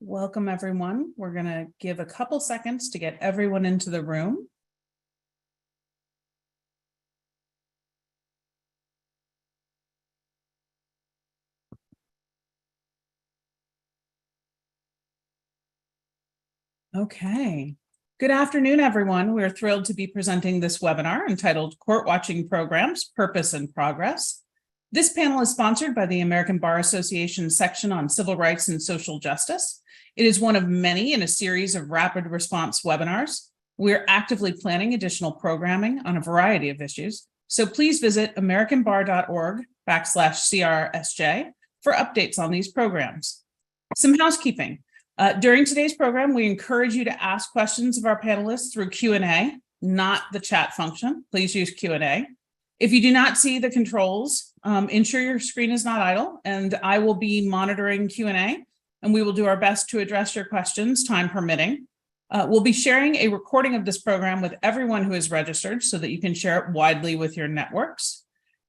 Welcome, everyone. We're going to give a couple seconds to get everyone into the room. Okay. Good afternoon, everyone. We're thrilled to be presenting this webinar entitled Court Watching Programs, Purpose and Progress. This panel is sponsored by the American Bar Association section on civil rights and social justice. It is one of many in a series of rapid response webinars. We're actively planning additional programming on a variety of issues, so please visit americanbar.org/CRSJ for updates on these programs. Some housekeeping. During today's program, we encourage you to ask questions of our panelists through Q&A, not the chat function. Please use Q&A. If you do not see the controls, ensure your screen is not idle, and I will be monitoring Q&A, and we will do our best to address your questions, time permitting. We'll be sharing a recording of this program with everyone who is registered so that you can share it widely with your networks.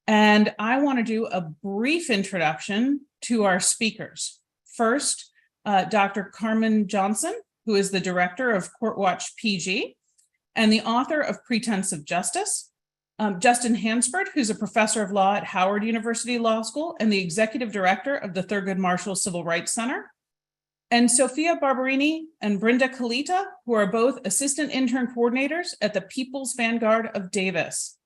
And I want to do a brief introduction to our speakers. First, Dr. Carmen Johnson, who is the director of CourtWatch PG and the author of Pretense of Justice. Justin Hansford, who's a professor of law at Howard University Law School and the executive director of the Thurgood Marshall Civil Rights Center. And Sophia Barberini and Brenda Kalita, who are both assistant intern coordinators at the People's Vanguard of Davis.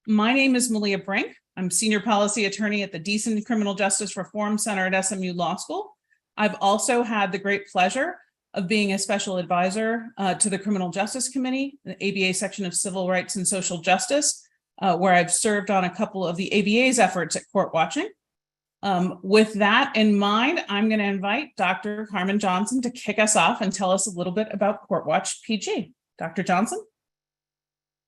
My name is Malia Brink. I'm senior policy attorney at the Decent Criminal Justice Reform Center at SMU Law School. I've also had the great pleasure of being a special advisor to the Criminal Justice Committee, the ABA section of Civil Rights and Social Justice, where I've served on a couple of the ABA's efforts at court watching. With that in mind, I'm going to invite Dr. Carmen Johnson to kick us off and tell us a little bit about CourtWatch PG. Dr. Johnson?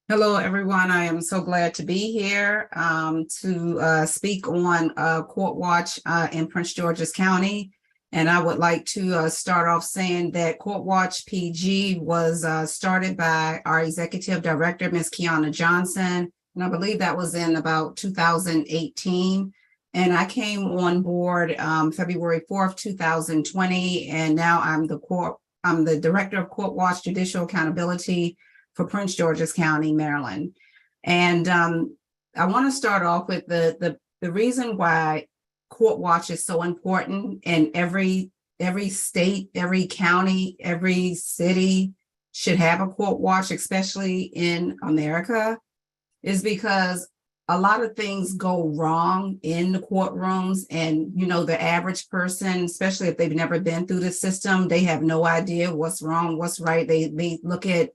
Hello, everyone. I am so glad to be here to speak on CourtWatch in Prince George's County. And I would like to start off saying that CourtWatch PG was started by our executive director, Ms. Kiana Johnson. And I believe that was in about 2018. And I came on board February 4th, 2020. And now I'm the director of CourtWatch Judicial Accountability for Prince George's County, Maryland. And I want to start off with the reason why CourtWatch is so important, and every state, every county, every city should have a CourtWatch, especially in America, is because a lot of things go wrong in the courtrooms, and the average person, especially if they've never been through the system, they have no idea what's wrong, what's right. They look at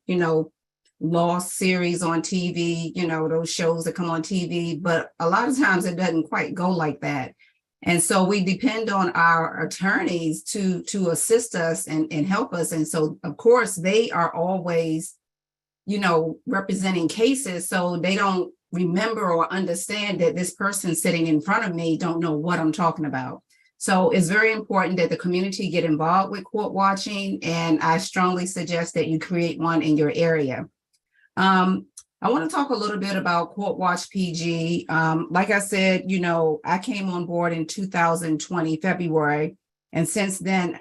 law series on TV, those shows that come on TV, but a lot of times it doesn't quite go like that. And so we depend on our attorneys to assist us and help us. And so, of course, they are always, representing cases. So they don't remember or understand that this person sitting in front of me don't know what I'm talking about. So it's very important that the community get involved with court watching. And I strongly suggest that you create one in your area. I want to talk a little bit about CourtWatch PG. Like I said, I came on board in 2020, February. And since then,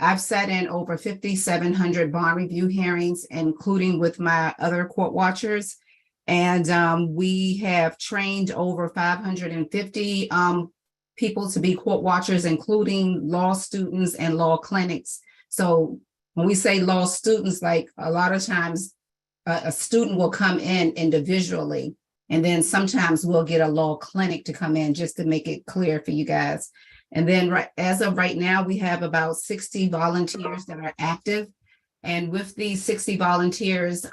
I've sat in over 5,700 bond review hearings, including with my other court watchers. And we have trained over 550 people to be court watchers, including law students and law clinics. So when we say law students, like a lot of times, a student will come in individually, and then sometimes we'll get a law clinic to come in just to make it clear for you guys. And then as of right now, we have about 60 volunteers that are active. And with these 60 volunteers,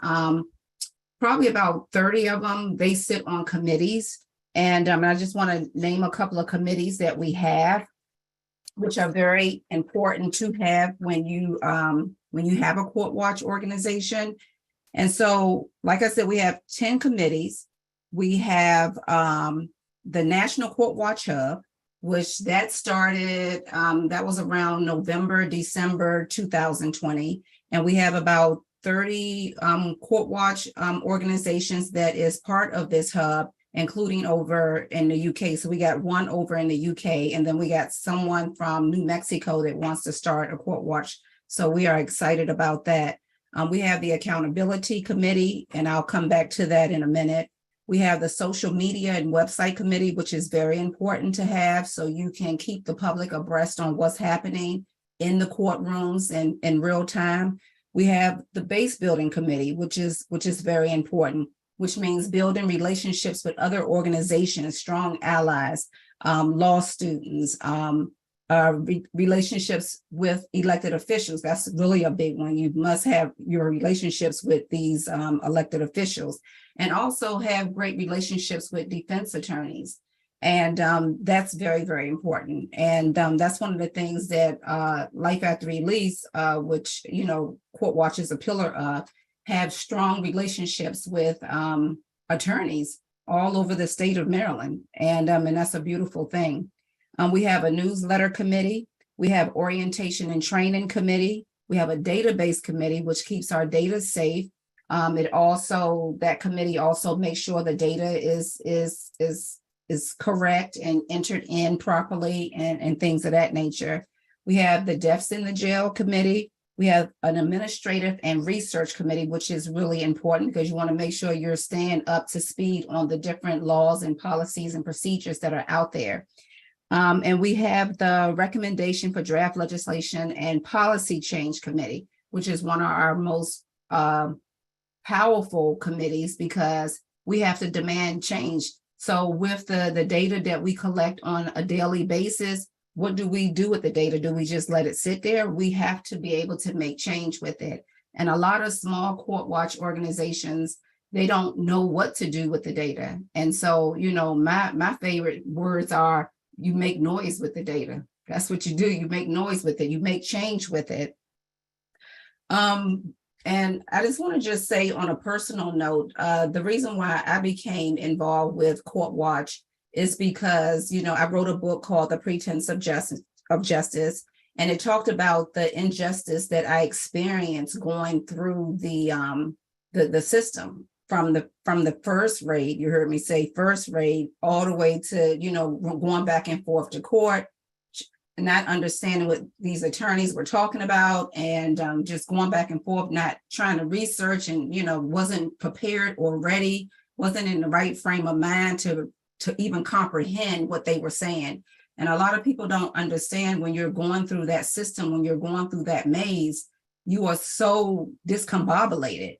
probably about 30 of them, they sit on committees. And I just want to name a couple of committees that we have, which are very important to have when you have a court watch organization. And so, like I said, we have 10 committees. We have the National Court Watch Hub, which that started, that was around November, December 2020. And we have about 30 court watch organizations that is part of this hub. including over in the UK. So we got one over in the UK, and then we got someone from New Mexico that wants to start a court watch. So we are excited about that. We have the accountability committee, and I'll come back to that in a minute. We have the social media and website committee, which is very important to have, so you can keep the public abreast on what's happening in the courtrooms and in real time. We have the base building committee, which is very important, which means building relationships with other organizations, strong allies, law students, relationships with elected officials. That's really a big one. You must have your relationships with these elected officials, and also have great relationships with defense attorneys. And that's very, very important. And that's one of the things that Life After Release, which, you know, CourtWatch is a pillar of, have strong relationships with attorneys all over the state of Maryland. And that's a beautiful thing. We have a newsletter committee. We have orientation and training committee. We have a database committee, which keeps our data safe. That committee also makes sure the data is correct and entered in properly and things of that nature. We have the deaths in the jail committee. We have an administrative and research committee, which is really important because you want to make sure you're staying up to speed on the different laws and policies and procedures that are out there. And we have the recommendation for draft legislation and policy change committee, which is one of our most powerful committees because we have to demand change. So with the data that we collect on a daily basis, what do we do with the data? Do we just let it sit there? We have to be able to make change with it. And a lot of small court watch organizations, they don't know what to do with the data. And so, you know, my favorite words are, you make noise with the data. That's what you do. You make noise with it. You make change with it. And I just want to just say on a personal note, the reason why I became involved with CourtWatch is because, you know, I wrote a book called The Pretense of Justice, and it talked about the injustice that I experienced going through the system from the first raid. You heard me say first raid, all the way to, you know, going back and forth to court, not understanding what these attorneys were talking about, and just going back and forth, not trying to research, and, you know, wasn't prepared or ready, wasn't in the right frame of mind to even comprehend what they were saying. And a lot of people don't understand when you're going through that system, when you're going through that maze, you are so discombobulated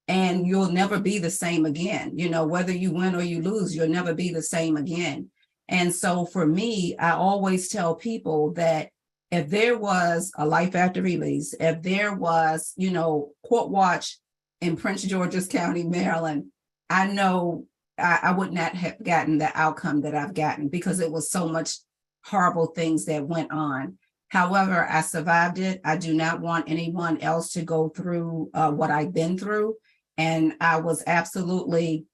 and you'll never be the same again. You know, whether you win or you lose, you'll never be the same again. And so for me, I always tell people that if there was a Life After Release, if there was, you know, CourtWatch in Prince George's County, Maryland, I know I would not have gotten the outcome that I've gotten because it was so much horrible things that went on. However, I survived it. I do not want anyone else to go through what I've been through. And I was absolutely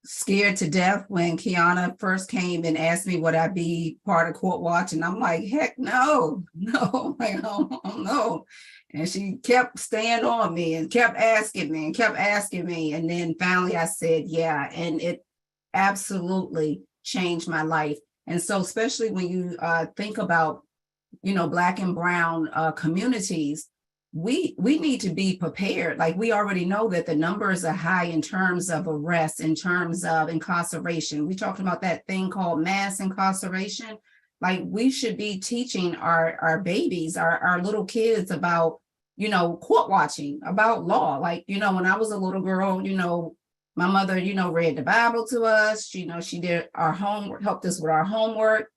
scared to death when Kiana first came and asked me would I be part of CourtWatch, and I'm like, heck no, like, oh, no. And she kept staying on me and kept asking me, and then finally I said yeah, and it absolutely changed my life. And so especially when you think about, you know, Black and Brown communities, we need to be prepared. Like, we already know that the numbers are high in terms of arrests, in terms of incarceration. We talked about that thing called mass incarceration. Like, we should be teaching our babies, our little kids about, you know, court watching, about law. Like, you know, when I was a little girl, you know, my mother, you know, read the Bible to us. You know, she did our homework, helped us with our homework,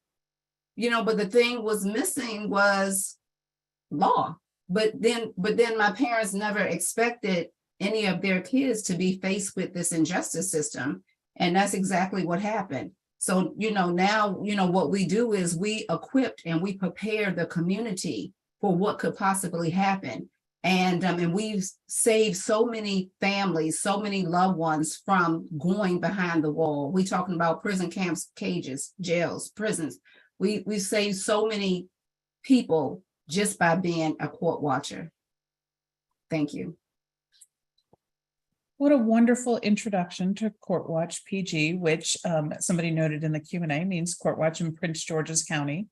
you know, but the thing was missing was law. But then my parents never expected any of their kids to be faced with this injustice system. And that's exactly what happened. So, you know, now, you know, what we do is we equipped and we prepare the community for what could possibly happen. And we've saved so many families, so many loved ones from going behind the wall. We're talking about prison camps, cages, jails, prisons. We saved so many people just by being a court watcher. Thank you. What a wonderful introduction to CourtWatch PG, which somebody noted in the Q&A means CourtWatch in Prince George's County.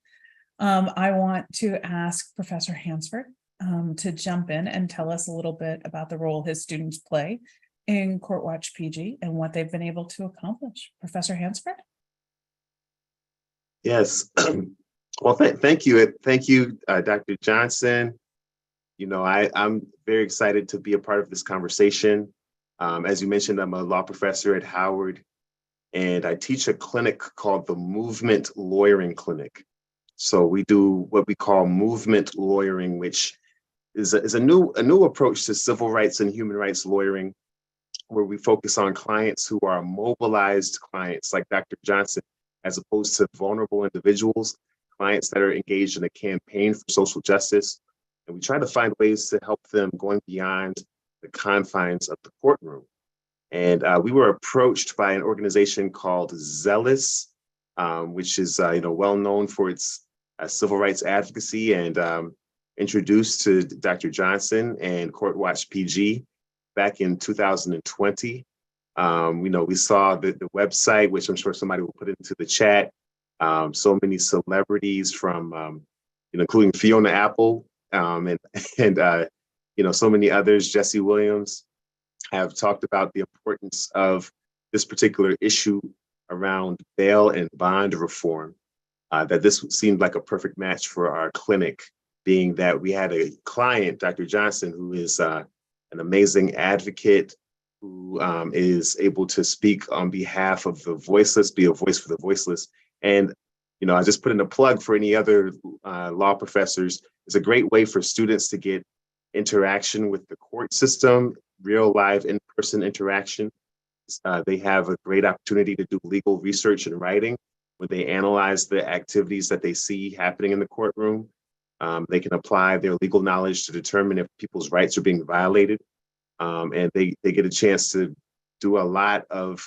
I want to ask Professor Hansford to jump in and tell us a little bit about the role his students play in CourtWatch PG and what they've been able to accomplish. Professor Hansford? Yes. Well, thank you. Thank you, Dr. Johnson. You know, I'm very excited to be a part of this conversation. As you mentioned, I'm a law professor at Howard, and I teach a clinic called the Movement Lawyering Clinic. So we do what we call movement lawyering, which is a new approach to civil rights and human rights lawyering, where we focus on clients who are mobilized clients like Dr. Johnson, as opposed to vulnerable individuals, clients that are engaged in a campaign for social justice. And we try to find ways to help them going beyond the confines of the courtroom. And we were approached by an organization called Zealous, which is well known for its civil rights advocacy, and introduced to Dr. Johnson and CourtWatch PG back in 2020. We saw the website, which I'm sure somebody will put into the chat. So many celebrities from, including Fiona Apple, and so many others, Jesse Williams, have talked about the importance of this particular issue around bail and bond reform, that this seemed like a perfect match for our clinic, being that we had a client, Dr. Johnson, who is an amazing advocate, who is able to speak on behalf of the voiceless, be a voice for the voiceless. And, I just put in a plug for any other law professors. It's a great way for students to get interaction with the court system, real live in-person interaction. They have a great opportunity to do legal research and writing when they analyze the activities that they see happening in the courtroom. They can apply their legal knowledge to determine if people's rights are being violated. And they get a chance to do a lot of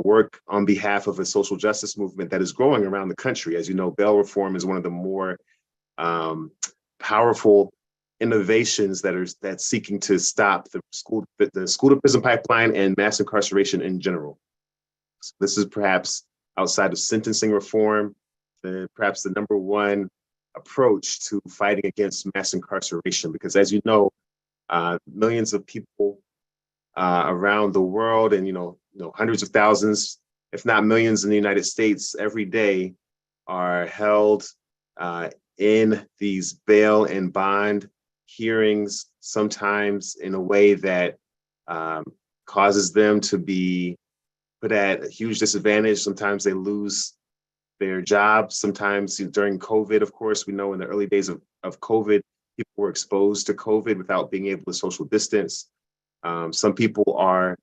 work on behalf of a social justice movement that is growing around the country. As you know, bail reform is one of the more powerful innovations that's seeking to stop the school to prison pipeline and mass incarceration in general. So this is perhaps outside of sentencing reform, perhaps the number one approach to fighting against mass incarceration, because as you know, millions of people around the world, and hundreds of thousands, if not millions, in the United States every day are held in these bail and bond hearings, sometimes in a way that causes them to be put at a huge disadvantage. Sometimes they lose their jobs. Sometimes during COVID, of course, we know in the early days of COVID, people were exposed to COVID without being able to social distance. Some people are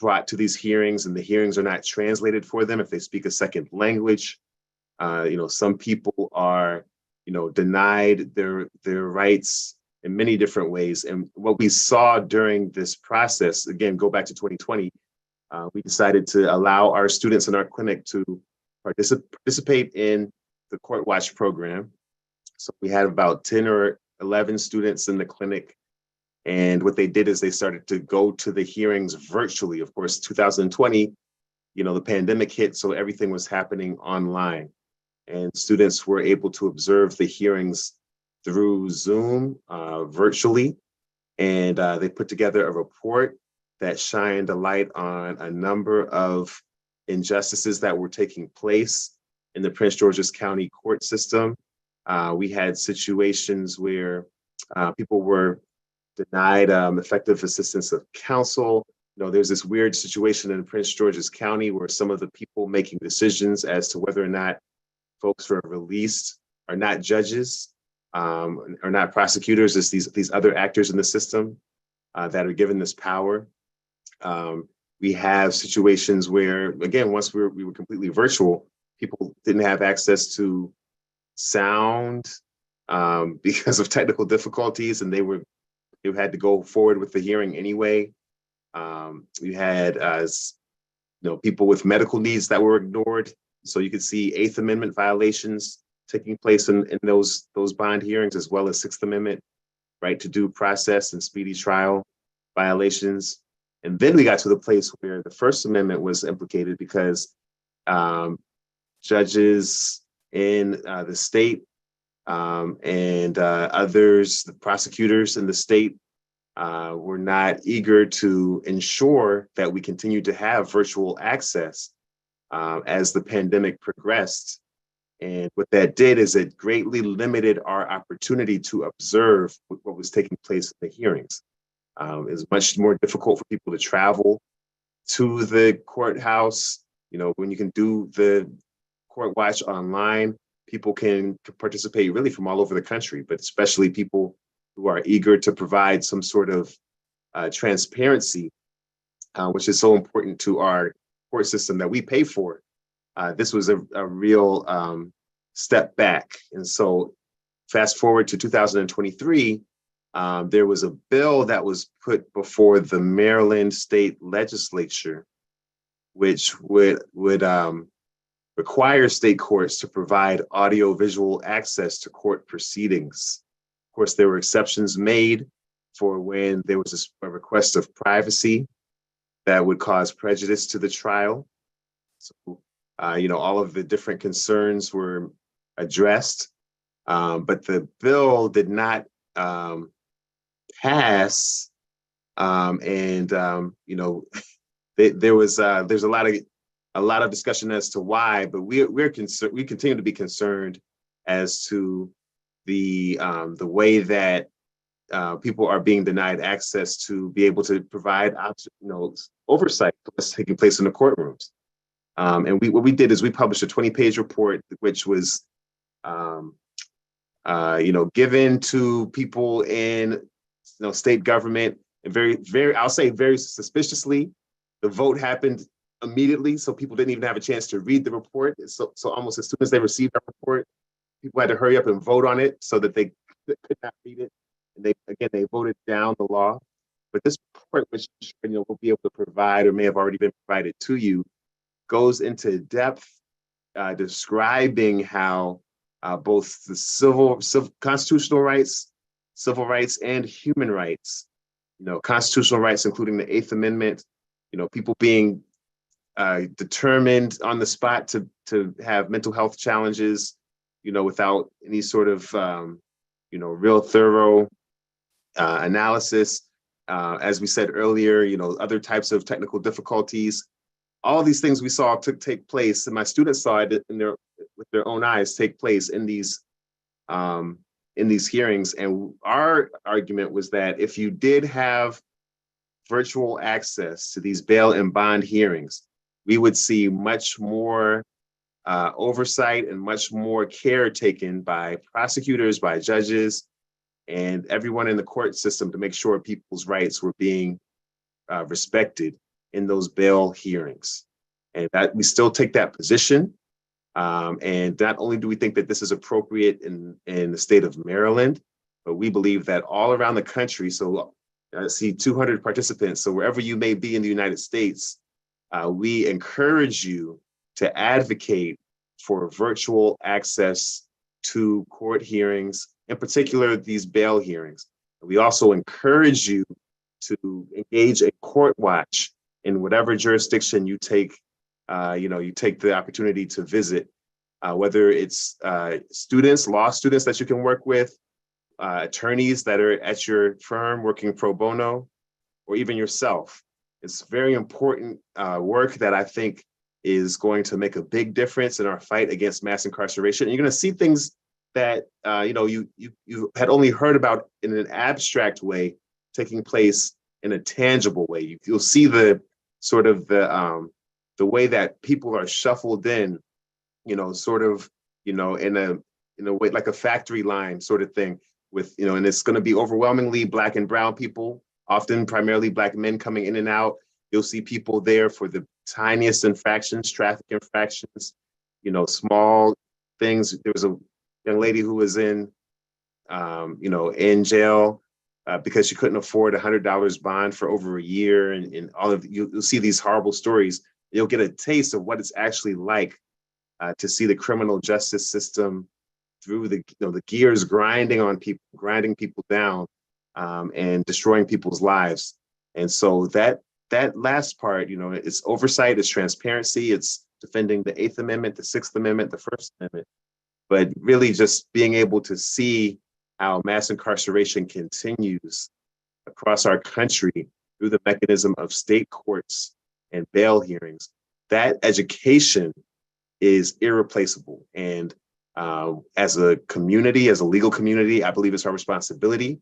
brought to these hearings and the hearings are not translated for them if they speak a second language. Some people are, denied their rights in many different ways. And what we saw during this process, again, go back to 2020, we decided to allow our students in our clinic to participate in the CourtWatch program. So we had about 10 or 11 students in the clinic. And what they did is they started to go to the hearings virtually. Of course, 2020, the pandemic hit, so everything was happening online. And students were able to observe the hearings through Zoom virtually. And they put together a report that shined a light on a number of injustices that were taking place in the Prince George's County court system. We had situations where people were denied effective assistance of counsel. There's this weird situation in Prince George's County where some of the people making decisions as to whether or not folks are released are not judges, are not prosecutors, as these other actors in the system that are given this power. We have situations where, again, once we were completely virtual, people didn't have access to sound because of technical difficulties, and they had to go forward with the hearing anyway. We had people with medical needs that were ignored. So you could see Eighth Amendment violations taking place in those bond hearings, as well as Sixth Amendment right to due process and speedy trial violations. And then we got to the place where the First Amendment was implicated because judges in the state and others, the prosecutors in the state, were not eager to ensure that we continue to have virtual access as the pandemic progressed. And what that did is it greatly limited our opportunity to observe what was taking place in the hearings. It was much more difficult for people to travel to the courthouse. You know, when you can do the CourtWatch online, people can participate really from all over the country, but especially people who are eager to provide some sort of transparency, which is so important to our court system that we pay for. This was a real step back. And so fast forward to 2023, there was a bill that was put before the Maryland state legislature, which would require state courts to provide audio-visual access to court proceedings. Of course, there were exceptions made for when there was a request of privacy that would cause prejudice to the trial. So, all of the different concerns were addressed, but the bill did not pass. There's a lot of discussion as to why, but we're concerned. We continue to be concerned as to the way that people are being denied access to be able to provide oversight that's taking place in the courtrooms. And what we did is we published a 20-page report, which was given to people in state government, and I'll say very suspiciously. The vote happened immediately, so people didn't even have a chance to read the report. So almost as soon as they received our report, people had to hurry up and vote on it so that they could not read it. And they voted down the law. But this report, which we'll be able to provide or may have already been provided to you, goes into depth describing how both the civil constitutional rights, civil rights, and human rights, constitutional rights, including the Eighth Amendment, people being determined on the spot to have mental health challenges, without any sort of, real thorough analysis. As we said earlier, other types of technical difficulties. All these things we saw take place, and my students saw it with their own eyes take place in these hearings. And our argument was that if you did have virtual access to these bail and bond hearings, we would see much more oversight and much more care taken by prosecutors, by judges, and everyone in the court system to make sure people's rights were being respected in those bail hearings. And that we still take that position. And not only do we think that this is appropriate in the state of Maryland, but we believe that all around the country, so I see 200 participants, so wherever you may be in the United States, we encourage you to advocate for virtual access to court hearings, in particular these bail hearings. We also encourage you to engage a CourtWatch in whatever jurisdiction you take. You take the opportunity to visit, whether it's law students that you can work with, attorneys that are at your firm working pro bono, or even yourself. It's very important work that I think is going to make a big difference in our fight against mass incarceration. And you're going to see things that you had only heard about in an abstract way taking place in a tangible way. You'll see the sort of the way that people are shuffled in, in a way like a factory line sort of thing with, and it's going to be overwhelmingly Black and brown people, often primarily Black men coming in and out. You'll see people there for the tiniest infractions, traffic infractions, small things. There was a young lady who was in jail because she couldn't afford $100 bond for over a year. And all of you'll see these horrible stories. You'll get a taste of what it's actually like to see the criminal justice system through the gears grinding people down and destroying people's lives. And so that that last part, it's oversight, it's transparency, it's defending the Eighth Amendment, the Sixth Amendment, the First Amendment, but really just being able to see how mass incarceration continues across our country through the mechanism of state courts and bail hearings. That education is irreplaceable. And as a community, as a legal community, I believe it's our responsibility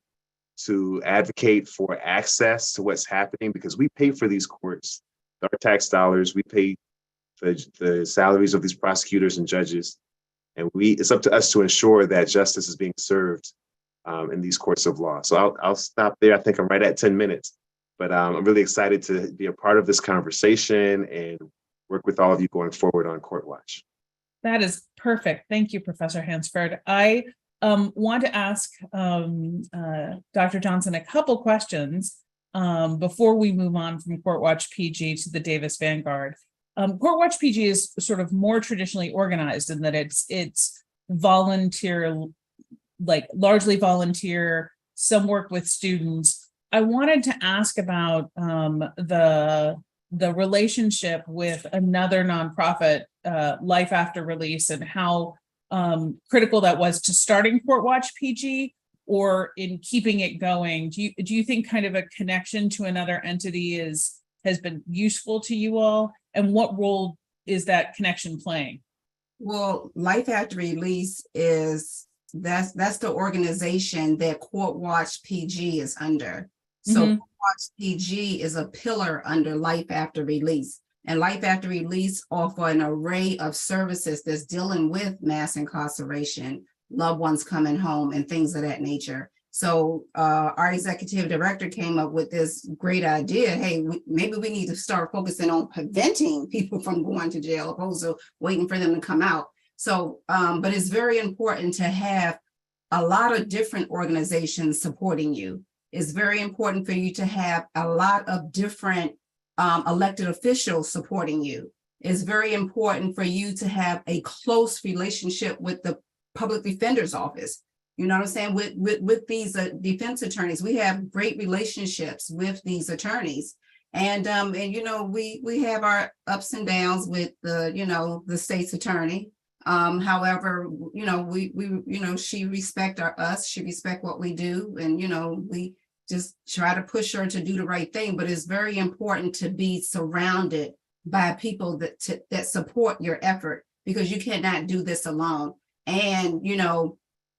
to advocate for access to what's happening, because we pay for these courts, our tax dollars, we pay the salaries of these prosecutors and judges. And it's up to us to ensure that justice is being served in these courts of law. So I'll stop there. I think I'm right at 10 minutes, but I'm really excited to be a part of this conversation and work with all of you going forward on CourtWatch. That is perfect. Thank you, Professor Hansford. I want to ask Dr. Johnson a couple questions before we move on from CourtWatch PG to the Davis Vanguard. CourtWatch PG is sort of more traditionally organized in that it's volunteer, like largely volunteer, some work with students. I wanted to ask about the relationship with another nonprofit, Life After Release, and how critical that was to starting CourtWatch PG, or in keeping it going. Do you think kind of a connection to another entity has been useful to you all, and what role is that connection playing? Well, Life After Release that's the organization that CourtWatch PG is under. So CourtWatch PG is a pillar under Life After Release, and Life After Release offer an array of services that's dealing with mass incarceration, loved ones coming home, and things of that nature. So our executive director came up with this great idea. Hey, maybe we need to start focusing on preventing people from going to jail opposed to waiting for them to come out. So, but it's very important to have a lot of different organizations supporting you. It's very important for you to have a lot of different elected officials supporting you. It's very important for you to have a close relationship with the public defender's office. You know what I'm saying? With these defense attorneys, we have great relationships with these attorneys. And we have our ups and downs with the state's attorney. However, she respects us, she respects what we do, and we just try to push her to do the right thing. But it's very important to be surrounded by people that support your effort, because you cannot do this alone. And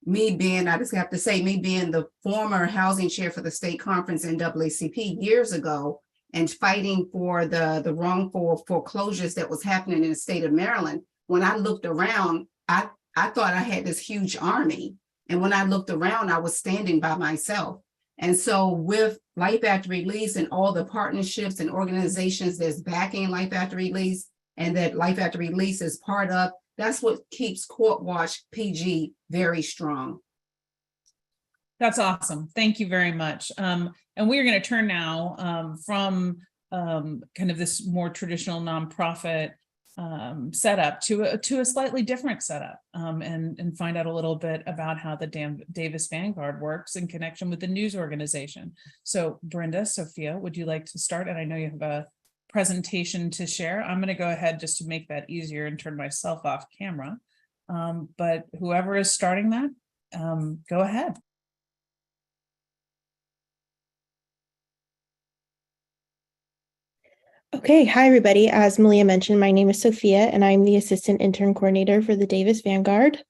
me being the former housing chair for the state conference NAACP years ago, and fighting for the wrongful foreclosures that was happening in the state of Maryland, when I looked around, I thought I had this huge army. And when I looked around, I was standing by myself. And so with Life After Release and all the partnerships and organizations that's backing Life After Release, and that Life After Release is part of, that's what keeps CourtWatch PG very strong. That's awesome. Thank you very much. And we are going to turn now from kind of this more traditional nonprofit setup to a slightly different setup, and find out a little bit about how the Davis Vanguard works in connection with the news organization. So Brenda, Sophia, would you like to start? And I know you have a presentation to share. I'm going to go ahead just to make that easier and turn myself off camera. But whoever is starting that, go ahead. Okay, hi everybody. As Malia mentioned, my name is Sophia and I'm the Assistant Intern Coordinator for the Davis Vanguard.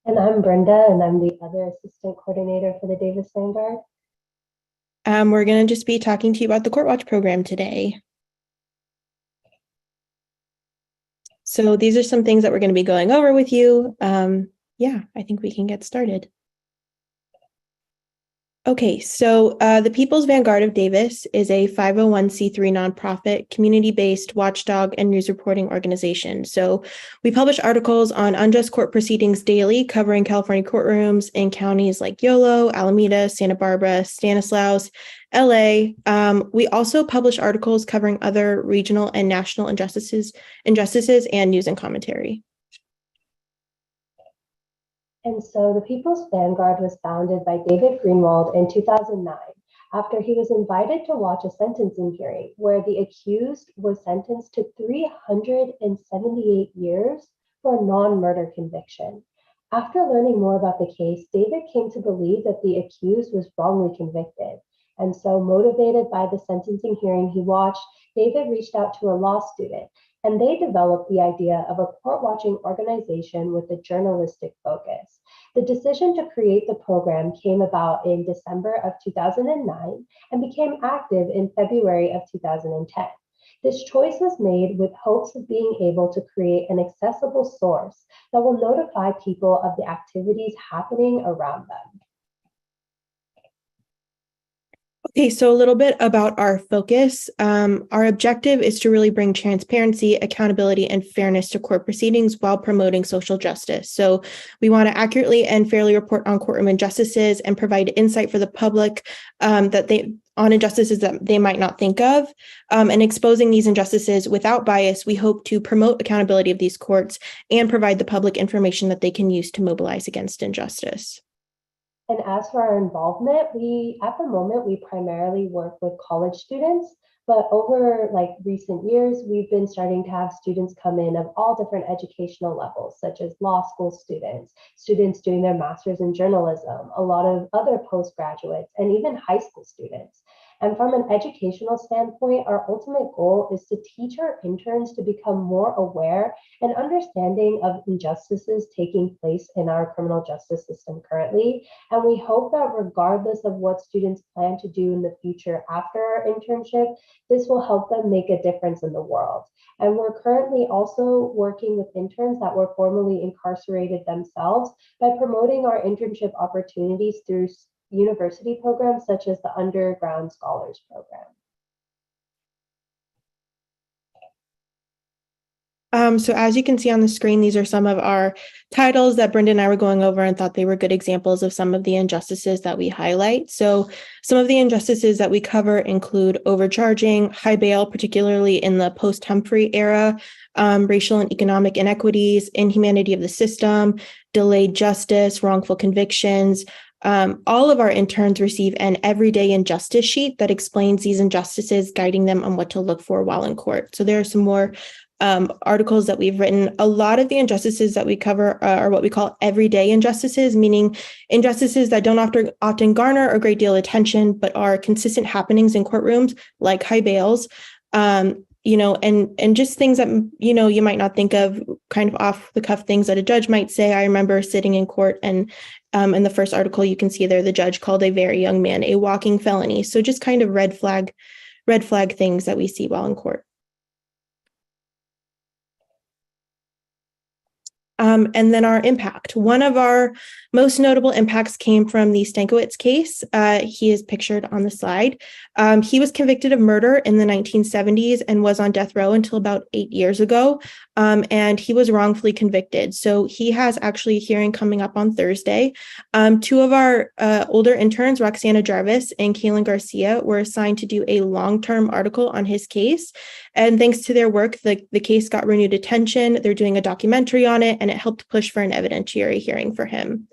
And I'm Brenda and I'm the other Assistant Coordinator for the Davis Vanguard. We're going to just be talking to you about the CourtWatch program today. So these are some things that we're going to be going over with you. Yeah, I think we can get started. Okay, so the People's Vanguard of Davis is a 501c3 nonprofit, community-based watchdog and news reporting organization. So we publish articles on unjust court proceedings daily, covering California courtrooms in counties like Yolo, Alameda, Santa Barbara, Stanislaus, LA. We also publish articles covering other regional and national injustices and news and commentary. And so the People's Vanguard was founded by David Greenwald in 2009 after he was invited to watch a sentencing hearing where the accused was sentenced to 378 years for a non-murder conviction. After learning more about the case, David came to believe that the accused was wrongly convicted. And so, motivated by the sentencing hearing he watched, David reached out to a law student, and they developed the idea of a court-watching organization with a journalistic focus. The decision to create the program came about in December of 2009 and became active in February of 2010. This choice was made with hopes of being able to create an accessible source that will notify people of the activities happening around them. Okay, so a little bit about our focus. Our objective is to really bring transparency, accountability, and fairness to court proceedings while promoting social justice. So we want to accurately and fairly report on courtroom injustices and provide insight for the public on injustices that they might not think of. And exposing these injustices without bias, we hope to promote accountability of these courts and provide the public information that they can use to mobilize against injustice. And as for our involvement, at the moment, we primarily work with college students, but over recent years, we've been starting to have students come in of all different educational levels, such as law school students, students doing their master's in journalism, a lot of other postgraduates, and even high school students. And from an educational standpoint, our ultimate goal is to teach our interns to become more aware and understanding of injustices taking place in our criminal justice system currently. And we hope that regardless of what students plan to do in the future after our internship, this will help them make a difference in the world. And we're currently also working with interns that were formerly incarcerated themselves by promoting our internship opportunities through university programs such as the Underground Scholars Program. So as you can see on the screen, these are some of our titles that Brenda and I were going over and thought they were good examples of some of the injustices that we highlight. So some of the injustices that we cover include overcharging, high bail, particularly in the post-Humphrey era, racial and economic inequities, inhumanity of the system, delayed justice, wrongful convictions. All of our interns receive an everyday injustice sheet that explains these injustices, guiding them on what to look for while in court. So there are some more articles that we've written. A lot of the injustices that we cover are what we call everyday injustices, meaning injustices that don't often garner a great deal of attention, but are consistent happenings in courtrooms, like high bails, and just things that, you might not think of, kind of off the cuff things that a judge might say. I remember sitting in court and in the first article, you can see there, the judge called a very young man a walking felony. So just kind of red flag things that we see while in court. And then our impact. One of our most notable impacts came from the Stankiewicz case. He is pictured on the slide. He was convicted of murder in the 1970s and was on death row until about 8 years ago. And he was wrongfully convicted. So he has actually a hearing coming up on Thursday. Two of our older interns, Roxana Jarvis and Kaylin Garcia, were assigned to do a long-term article on his case. And thanks to their work, the case got renewed attention. They're doing a documentary on it, and it helped push for an evidentiary hearing for him.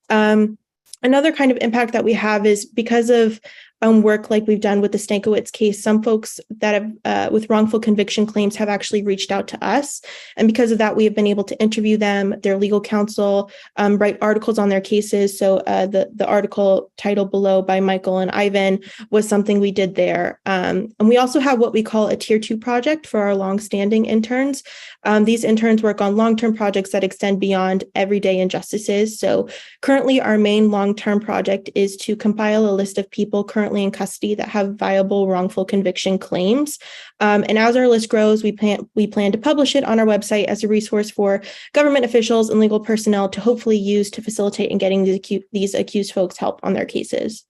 Another kind of impact that we have is because of work like we've done with the Stankiewicz case, some folks that have with wrongful conviction claims have actually reached out to us. And because of that, we have been able to interview them, their legal counsel, write articles on their cases. So the article titled below by Michael and Ivan was something we did there. And we also have what we call a tier 2 project for our longstanding interns. These interns work on long-term projects that extend beyond everyday injustices. So currently our main long-term project is to compile a list of people currently in custody that have viable wrongful conviction claims. And as our list grows, we plan to publish it on our website as a resource for government officials and legal personnel to hopefully use to facilitate in getting these accused folks help on their cases.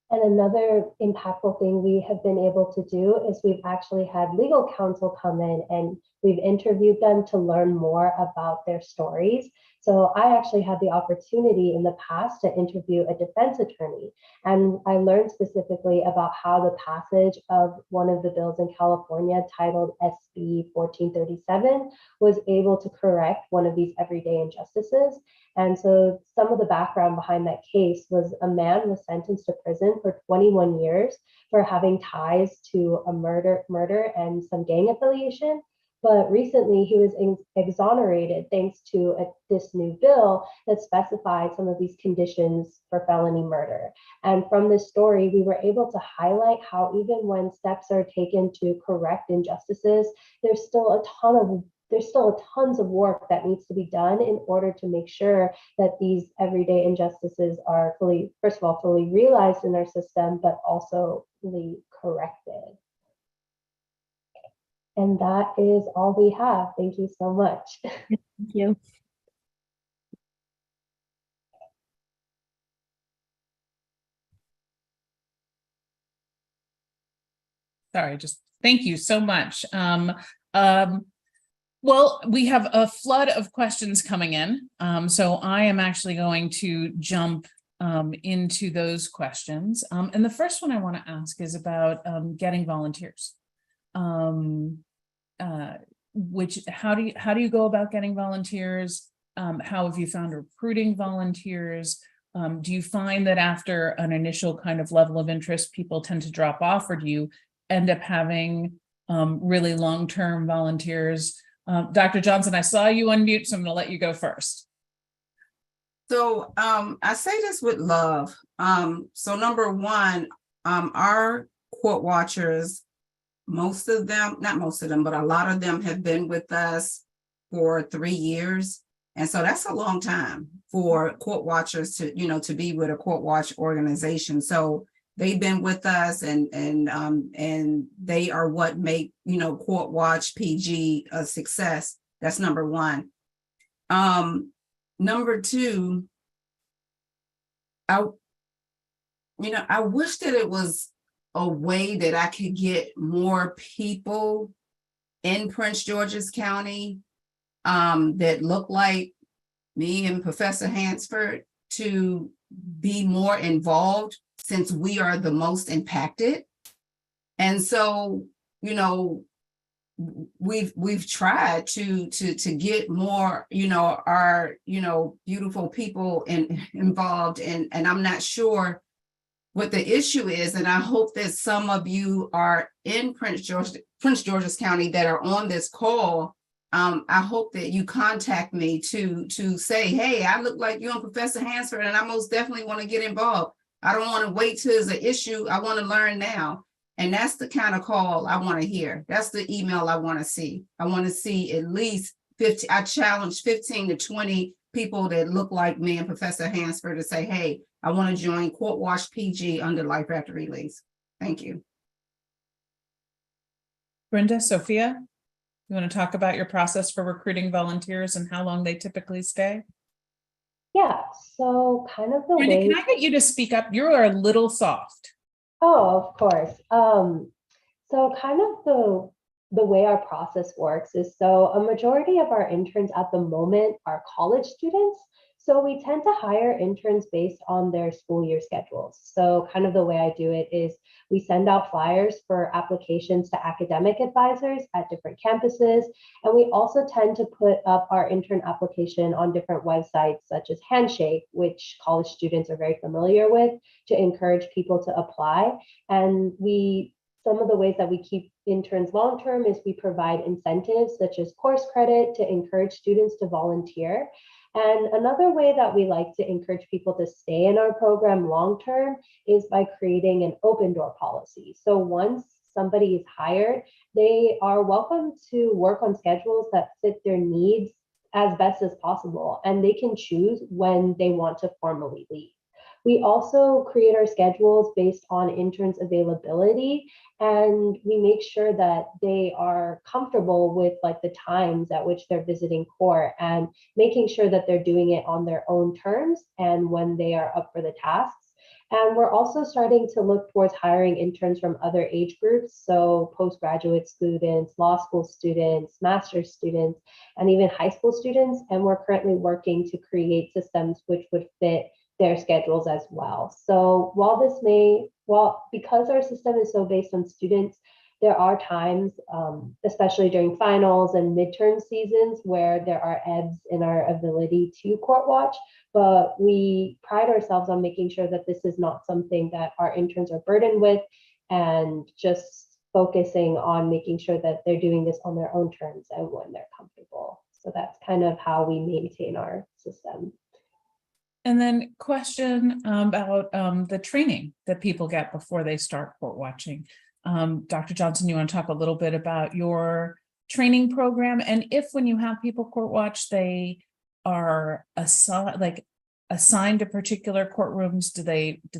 And another impactful thing we have been able to do is we've actually had legal counsel come in and We've interviewed them to learn more about their stories. So I actually had the opportunity in the past to interview a defense attorney, and I learned specifically about how the passage of one of the bills in California titled SB 1437 was able to correct one of these everyday injustices. And so some of the background behind that case was a man was sentenced to prison for 21 years for having ties to a murder and some gang affiliation. But recently he was exonerated thanks to this new bill that specified some of these conditions for felony murder. And from this story, we were able to highlight how even when steps are taken to correct injustices, there's still tons of work that needs to be done in order to make sure that these everyday injustices are first of all, fully realized in our system, but also fully corrected. And that is all we have. Thank you so much. Thank you. Sorry, just thank you so much. Well, we have a flood of questions coming in. So I am actually going to jump into those questions. And the first one I want to ask is about getting volunteers. Which how do you go about getting volunteers? How have you found recruiting volunteers? Do you find that after an initial kind of level of interest, people tend to drop off, or do you end up having really long-term volunteers? Dr. Johnson, I saw you unmute, so I'm going to let you go first. So I say this with love. So number one, our court watchers, most of them, not most of them, but a lot of them have been with us for 3 years. And so that's a long time for court watchers to, to be with a court watch organization. So they've been with us and they are what make, CourtWatch PG a success. That's number one. Number two, I wish that it was a way that I could get more people in Prince George's County that look like me and Professor Hansford to be more involved, since we are the most impacted. And so, we've tried to get more, our, beautiful people involved, and I'm not sure what the issue is. And I hope that some of you are in Prince George's County that are on this call. I hope that you contact me to say, hey, I look like you and Professor Hansford, and I most definitely want to get involved. I don't want to wait till it's an issue. I want to learn now. And that's the kind of call I want to hear. That's the email I want to see. I want to see at least 50. I challenge 15 to 20 people that look like me and Professor Hansford to say, hey, I want to join CourtWatch PG under Life After Release. Thank you. Brenda, Sophia, you want to talk about your process for recruiting volunteers and how long they typically stay? Yeah, so kind of the Brenda, way. can I get you to speak up? You are a little soft. Oh, of course. So kind of the way our process works is, so a majority of our interns at the moment are college students. So we tend to hire interns based on their school year schedules. So kind of the way I do it is we send out flyers for applications to academic advisors at different campuses. And we also tend to put up our intern application on different websites such as Handshake, which college students are very familiar with, to encourage people to apply. And some of the ways that we keep interns long-term is we provide incentives such as course credit to encourage students to volunteer. And another way that we like to encourage people to stay in our program long-term is by creating an open door policy. So once somebody is hired, they are welcome to work on schedules that fit their needs as best as possible, and they can choose when they want to formally leave. We also create our schedules based on interns' availability, and we make sure that they are comfortable with like the times at which they're visiting court, and making sure that they're doing it on their own terms and when they are up for the tasks. And we're also starting to look towards hiring interns from other age groups, so postgraduate students, law school students, master's students, and even high school students. And we're currently working to create systems which would fit their schedules as well. So because our system is so based on students, there are times, especially during finals and midterm seasons, where there are ebbs in our ability to court watch, but we pride ourselves on making sure that this is not something that our interns are burdened with, and just focusing on making sure that they're doing this on their own terms and when they're comfortable. So that's kind of how we maintain our system. And then question about the training that people get before they start court watching. Dr. Johnson, you want to talk a little bit about your training program, and if when you have people court watch, they are assigned to particular courtrooms, do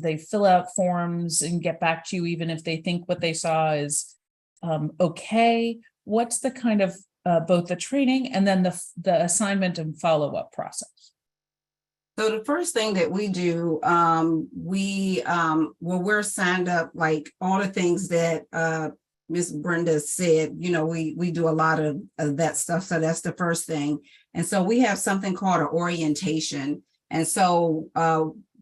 they fill out forms and get back to you even if they think what they saw is okay? What's the kind of both the training and then the assignment and follow-up process? So the first thing that we do, we're signed up, like all the things that Ms. Brenda said, we do a lot of that stuff. So that's the first thing. And so we have something called an orientation. And so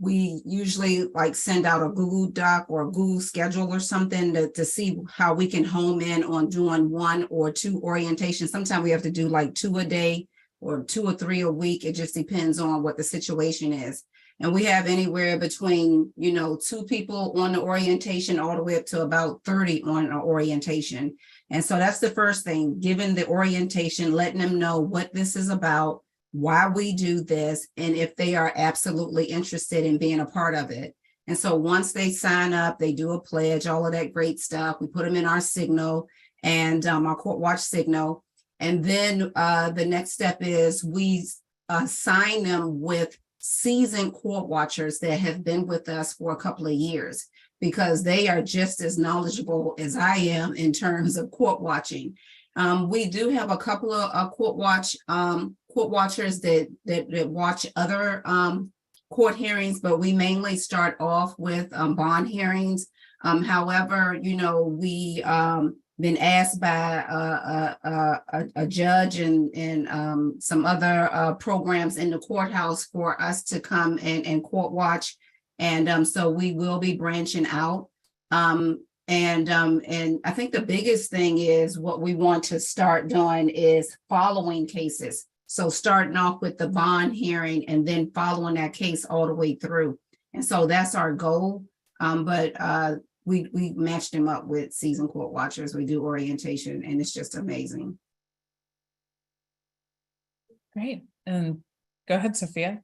we usually send out a Google Doc or a Google schedule or something to see how we can home in on doing 1 or 2 orientations. Sometimes we have to do 2 a day, or 2 or 3 a week. It just depends on what the situation is. And we have anywhere between, 2 people on the orientation all the way up to about 30 on an orientation. And so that's the first thing, giving the orientation, letting them know what this is about, why we do this, and if they are absolutely interested in being a part of it. And so once they sign up, they do a pledge, all of that great stuff. We put them in our signal and our CourtWatch signal. And then the next step is we assign them with seasoned court watchers that have been with us for a couple of years, because they are just as knowledgeable as I am in terms of court watching. We do have a couple of court watchers that watch other court hearings, but we mainly start off with bond hearings. However, we been asked by a judge and some other programs in the courthouse for us to come and court watch. And so we will be branching out. And I think the biggest thing is what we want to start doing is following cases. So starting off with the bond hearing and then following that case all the way through. And so that's our goal. We match them up with seasoned court watchers. We do orientation, and it's just amazing. Great. And go ahead, Sophia.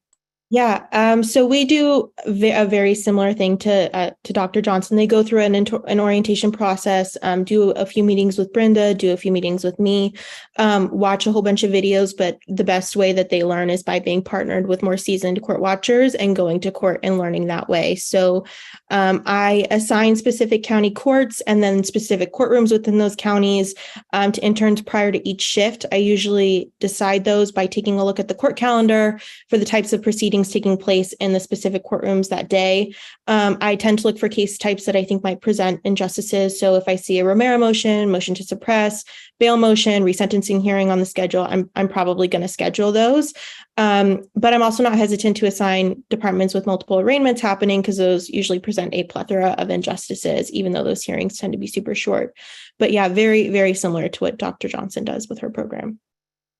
Yeah, so we do a very similar thing to Dr. Johnson. They go through an orientation process, do a few meetings with Brenda, do a few meetings with me, watch a whole bunch of videos, but the best way that they learn is by being partnered with more seasoned court watchers and going to court and learning that way. So I assign specific county courts and then specific courtrooms within those counties to interns prior to each shift. I usually decide those by taking a look at the court calendar for the types of proceedings taking place in the specific courtrooms that day. I tend to look for case types that I think might present injustices. So if I see a Romero motion, motion to suppress, bail motion, resentencing hearing on the schedule, I'm probably going to schedule those. But I'm also not hesitant to assign departments with multiple arraignments happening, because those usually present a plethora of injustices, even though those hearings tend to be super short. But yeah, very, very similar to what Dr. Johnson does with her program.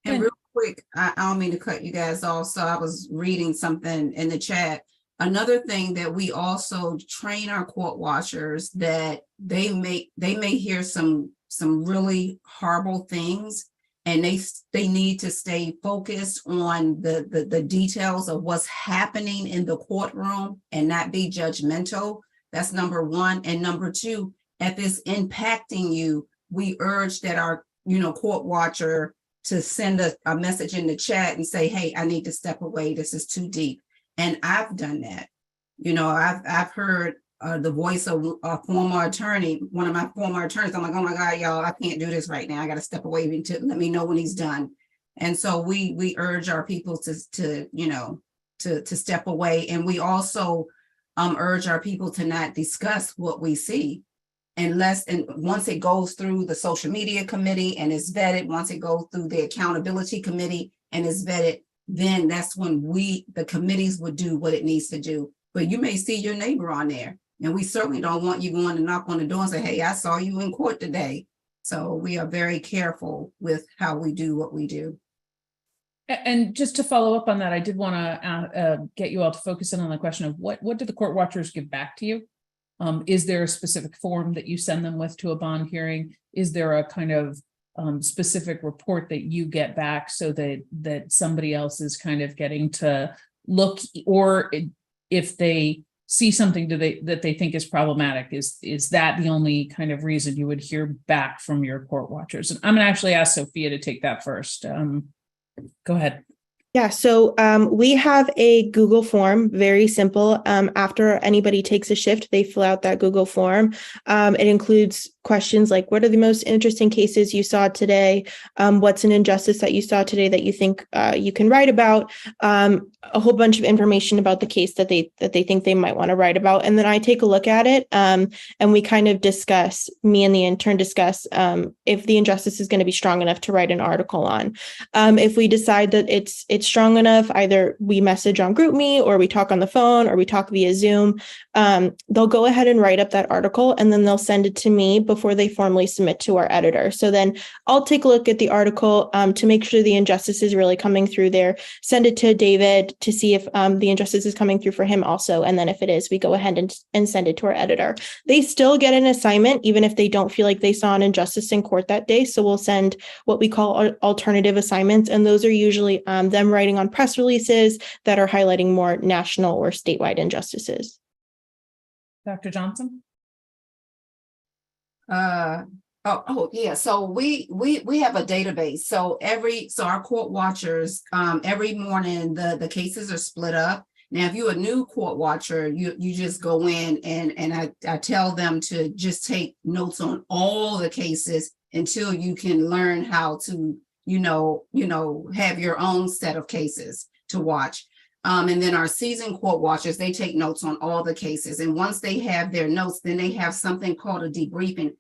And real quick, I don't mean to cut you guys off. So I was reading something in the chat. Another thing that we also train our court watchers, that they may hear some really horrible things, and they need to stay focused on the details of what's happening in the courtroom and not be judgmental. That's number one. And number two, if it's impacting you, we urge that our court watcher to send a message in the chat and say, hey, I need to step away. This is too deep. And I've done that. I've heard the voice of a former attorney, one of my former attorneys. I'm like, oh my God, y'all, I can't do this right now. I got to step away to let me know when he's done. And so we urge our people to step away. And we also urge our people to not discuss what we see unless, and once it goes through the social media committee and is vetted, once it goes through the accountability committee and is vetted, then that's when the committees would do what it needs to do. But you may see your neighbor on there, and we certainly don't want you going to knock on the door and say, hey, I saw you in court today. So we are very careful with how we do what we do. And just to follow up on that, I did want to get you all to focus in on the question of what do the court watchers give back to you? Is there a specific form that you send them with to a bond hearing? Is there a kind of specific report that you get back so that somebody else is kind of getting to look, or if they see something that they think is problematic, is that the only kind of reason you would hear back from your court watchers? And I'm going to actually ask Sophia to take that first. Go ahead. Yeah, so we have a Google form, very simple. After anybody takes a shift, they fill out that Google form. It includes questions like, what are the most interesting cases you saw today? What's an injustice that you saw today that you think you can write about? A whole bunch of information about the case that they think they might want to write about. And then I take a look at it and we kind of discuss, me and the intern discuss if the injustice is going to be strong enough to write an article on. If we decide that it's strong enough, either we message on GroupMe or we talk on the phone or we talk via Zoom. They'll go ahead and write up that article and then they'll send it to me before they formally submit to our editor. So then I'll take a look at the article to make sure the injustice is really coming through there, send it to David to see if the injustice is coming through for him also. And then if it is, we go ahead and send it to our editor. They still get an assignment, even if they don't feel like they saw an injustice in court that day. So we'll send what we call alternative assignments. And those are usually them writing on press releases that are highlighting more national or statewide injustices. Dr. Johnson? Yeah. So we have a database. So our court watchers, every morning the cases are split up. Now, if you're a new court watcher, you just go in and I tell them to just take notes on all the cases until you can learn how to have your own set of cases to watch. And then our seasoned court watchers, they take notes on all the cases. And once they have their notes, then they have something called a debriefing.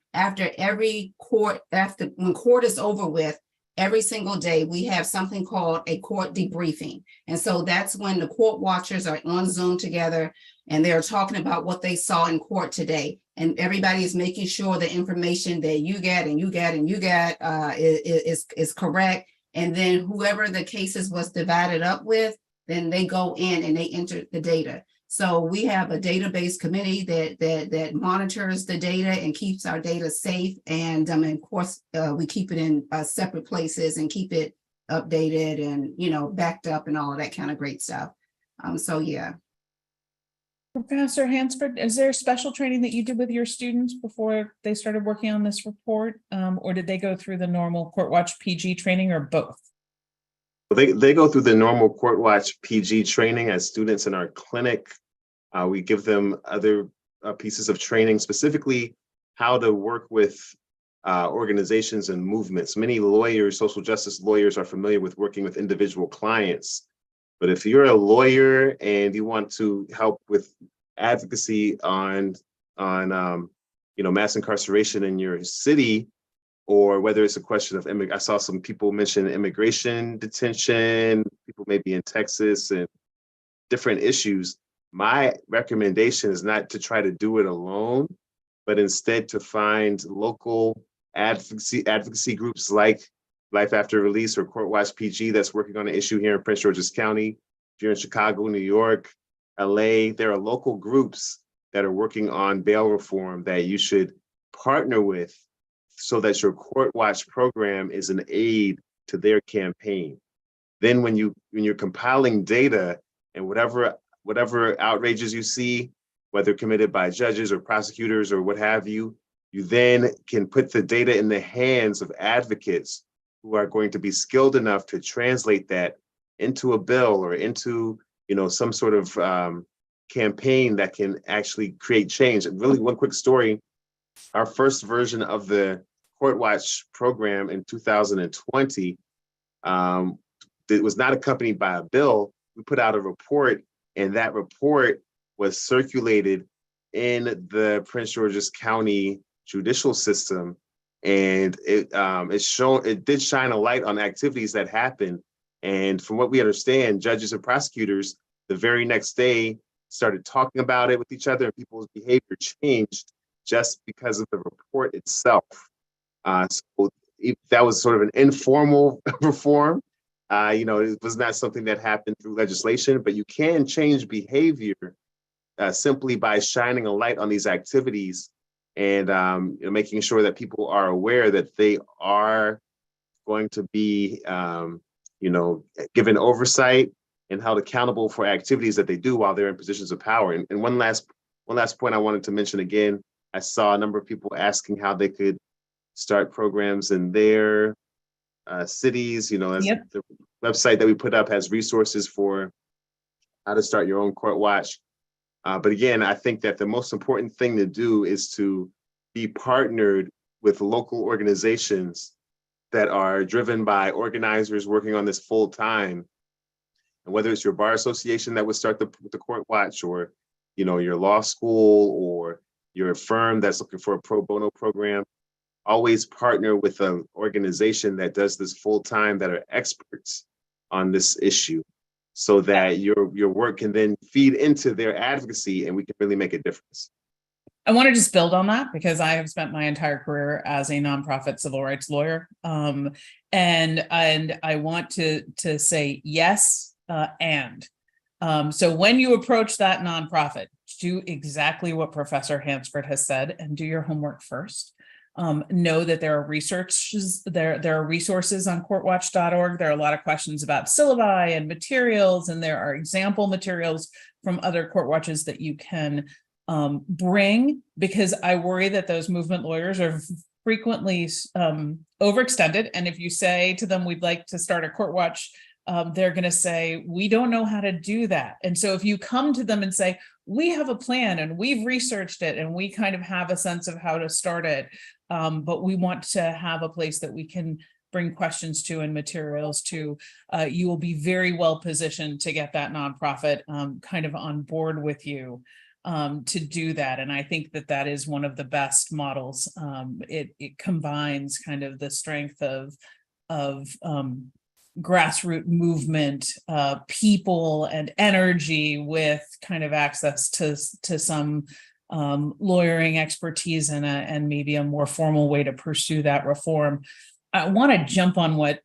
When court is over with, every single day, we have something called a court debriefing. And so that's when the court watchers are on Zoom together and they're talking about what they saw in court today. And everybody is making sure the information that you get is correct. And then whoever the cases was divided up with, then they go in and they enter the data. So we have a database committee that monitors the data and keeps our data safe. And of course, we keep it in separate places and keep it updated and backed up and all of that kind of great stuff. So yeah. Professor Hansford, is there special training that you did with your students before they started working on this report? Or did they go through the normal CourtWatch PG training or both? They go through the normal CourtWatch PG training as students in our clinic. We give them other pieces of training, specifically how to work with organizations and movements. Many lawyers, social justice lawyers, are familiar with working with individual clients. But if you're a lawyer and you want to help with advocacy on mass incarceration in your city, or whether it's a question of I saw some people mention immigration detention, people maybe in Texas and different issues. My recommendation is not to try to do it alone, but instead to find local advocacy groups like Life After Release or CourtWatch PG that's working on an issue here in Prince George's County. If you're in Chicago, New York, LA, there are local groups that are working on bail reform that you should partner with so that your CourtWatch program is an aid to their campaign. Then when you're compiling data and whatever outrages you see, whether committed by judges or prosecutors or what have you, you then can put the data in the hands of advocates who are going to be skilled enough to translate that into a bill or into some sort of campaign that can actually create change. And really, one quick story, our first version of the CourtWatch program in 2020, it was not accompanied by a bill. We put out a report, and that report was circulated in the Prince George's County judicial system, and it did shine a light on activities that happened. And from what we understand, judges and prosecutors the very next day started talking about it with each other, and people's behavior changed just because of the report itself. So that was sort of an informal reform. It was not something that happened through legislation, but you can change behavior simply by shining a light on these activities and making sure that people are aware that they are going to be, given oversight and held accountable for activities that they do while they're in positions of power. And one last point I wanted to mention again, I saw a number of people asking how they could start programs in their cities. Yep. The website that we put up has resources for how to start your own CourtWatch. But again, I think that the most important thing to do is to be partnered with local organizations that are driven by organizers working on this full time. And whether it's your bar association that would start the CourtWatch, or your law school, or your firm that's looking for a pro bono program, always partner with an organization that does this full time, that are experts on this issue, so that your work can then feed into their advocacy and we can really make a difference. I want to just build on that because I have spent my entire career as a nonprofit civil rights lawyer. And I want to say yes, and. So when you approach that nonprofit, do exactly what Professor Hansford has said and do your homework first. Know that there are resources on courtwatch.org. There are a lot of questions about syllabi and materials, and there are example materials from other CourtWatches that you can bring, because I worry that those movement lawyers are frequently overextended. And if you say to them, we'd like to start a CourtWatch, they're going to say, we don't know how to do that. And so if you come to them and say, we have a plan and we've researched it and we kind of have a sense of how to start it, but we want to have a place that we can bring questions to and materials to, you will be very well positioned to get that nonprofit kind of on board with you to do that. And I think that is one of the best models. It combines kind of the strength of grassroots movement, people and energy with kind of access to some lawyering expertise and maybe a more formal way to pursue that reform. I want to jump on what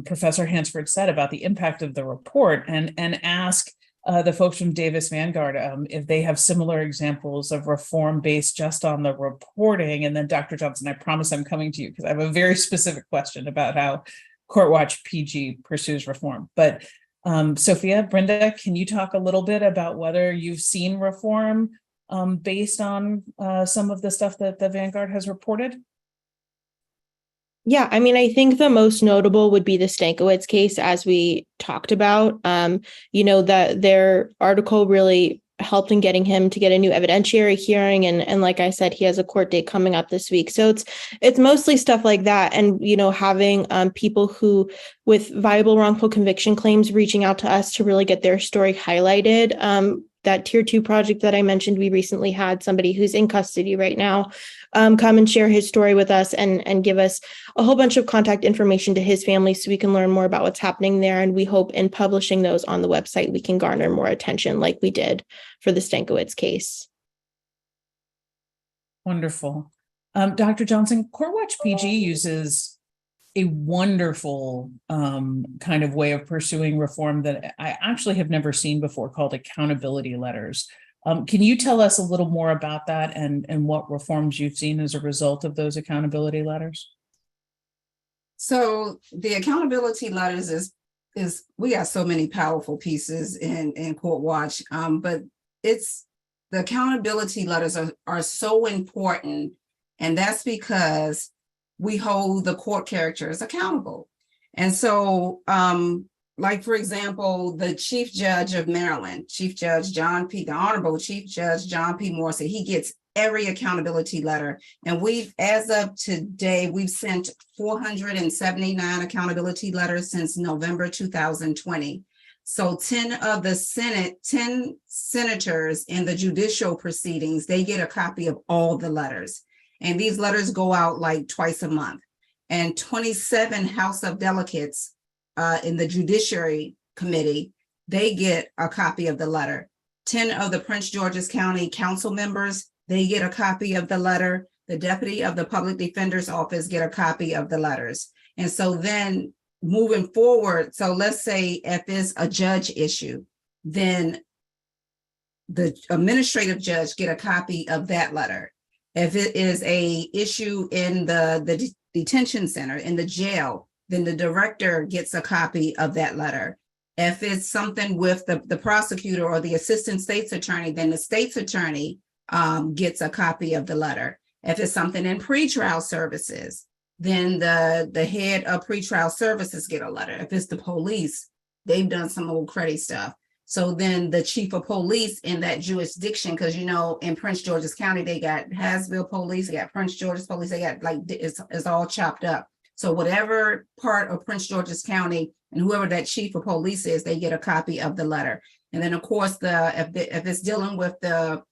Professor Hansford said about the impact of the report and ask the folks from Davis Vanguard if they have similar examples of reform based just on the reporting. And then Dr. Johnson, I promise I'm coming to you because I have a very specific question about how CourtWatch PG pursues reform. But Sophia, Brenda, can you talk a little bit about whether you've seen reform based on some of the stuff that the Vanguard has reported? Yeah, I mean, I think the most notable would be the Stankiewicz case, as we talked about. That their article really helped in getting him to get a new evidentiary hearing. And like I said, he has a court date coming up this week. So it's mostly stuff like that. And, having people who with viable wrongful conviction claims reaching out to us to really get their story highlighted. That tier 2 project that I mentioned, we recently had somebody who's in custody right now come and share his story with us and give us a whole bunch of contact information to his family so we can learn more about what's happening there. And we hope in publishing those on the website, we can garner more attention like we did for the Stankiewicz case. Wonderful. Dr. Johnson, CourtWatch PG uses a wonderful kind of way of pursuing reform that I actually have never seen before, called accountability letters. Can you tell us a little more about that and what reforms you've seen as a result of those accountability letters? So the accountability letters is we got so many powerful pieces in CourtWatch, but the accountability letters are so important, and that's because we hold the court characters accountable. And so, like, for example, the Chief Judge of Maryland, the Honorable Chief Judge John P. Morrissey, he gets every accountability letter. And as of today, we've sent 479 accountability letters since November 2020. So 10 of the 10 senators in the judicial proceedings, they get a copy of all the letters. And these letters go out like twice a month. And 27 House of Delegates in the Judiciary Committee, they get a copy of the letter. 10 of the Prince George's County Council members, they get a copy of the letter. The Deputy of the Public Defender's Office get a copy of the letters. And so then moving forward, so let's say if it's a judge issue, then the administrative judge get a copy of that letter. If it is a issue in the detention center, in the jail, then the director gets a copy of that letter. If it's something with the prosecutor or the assistant state's attorney, then the state's attorney gets a copy of the letter. If it's something in pretrial services, then the head of pretrial services get a letter. If it's the police, they've done some old cruddy stuff. So then the chief of police in that jurisdiction, because you know, in Prince George's County, they got Hasville police, they got Prince George's police, they got like, it's all chopped up. So whatever part of Prince George's County and whoever that chief of police is, they get a copy of the letter. And then of course, if it's dealing with the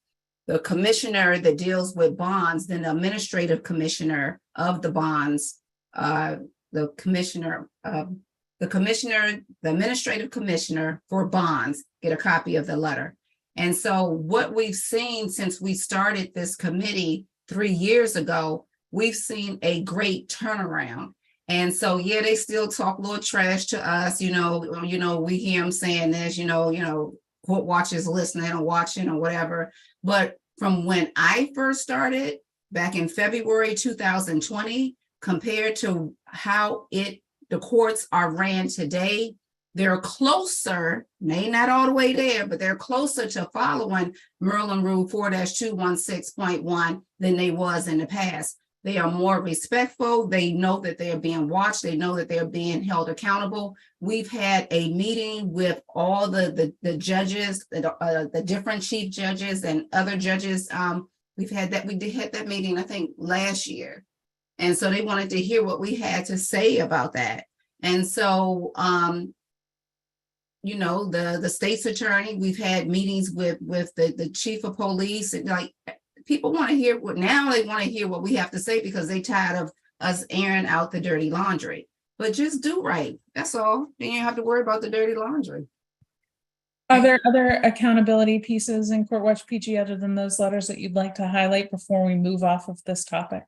commissioner that deals with bonds, then the administrative commissioner of the bonds, the administrative commissioner for bonds get a copy of the letter. And so what we've seen since we started this committee 3 years ago, we've seen a great turnaround. And so, yeah, they still talk a little trash to us. We hear them saying this, Court Watch is listening and watching or whatever. But from when I first started back in February 2020, compared to how the courts are ran today, they're closer, maybe not all the way there, but they're closer to following Maryland Rule 4-216.1 than they was in the past. They are more respectful. They know that they are being watched. They know that they're being held accountable. We've had a meeting with all the judges, the different chief judges and other judges. We had that meeting, I think, last year. And so they wanted to hear what we had to say about that. And so, the state's attorney, we've had meetings with the chief of police, and like, people want to hear they want to hear what we have to say because they're tired of us airing out the dirty laundry. But just do right. That's all. Then you don't have to worry about the dirty laundry. Are there other accountability pieces in CourtWatch PG other than those letters that you'd like to highlight before we move off of this topic?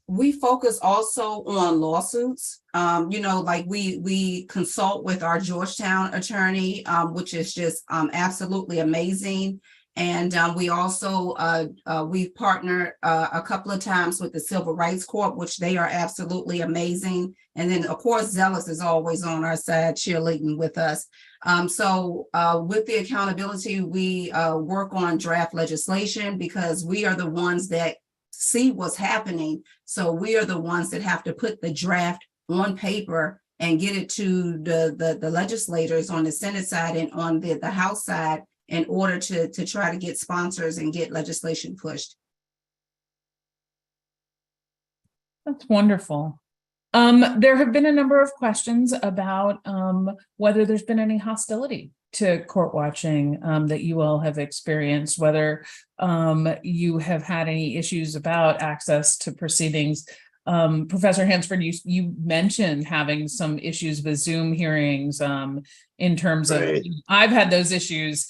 We focus also on lawsuits. We consult with our Georgetown attorney, which is just absolutely amazing. And we also, we've partnered a couple of times with the Civil Rights Court, which they are absolutely amazing. And then, of course, Zealous is always on our side cheerleading with us. With the accountability, we work on draft legislation because we are the ones that see what's happening. So we are the ones that have to put the draft on paper and get it to the legislators on the Senate side and on the House side, in order to try to get sponsors and get legislation pushed. That's wonderful. There have been a number of questions about whether there's been any hostility to court watching that you all have experienced, whether you have had any issues about access to proceedings. Professor Hansford, you mentioned having some issues with Zoom hearings in terms of, I've had those issues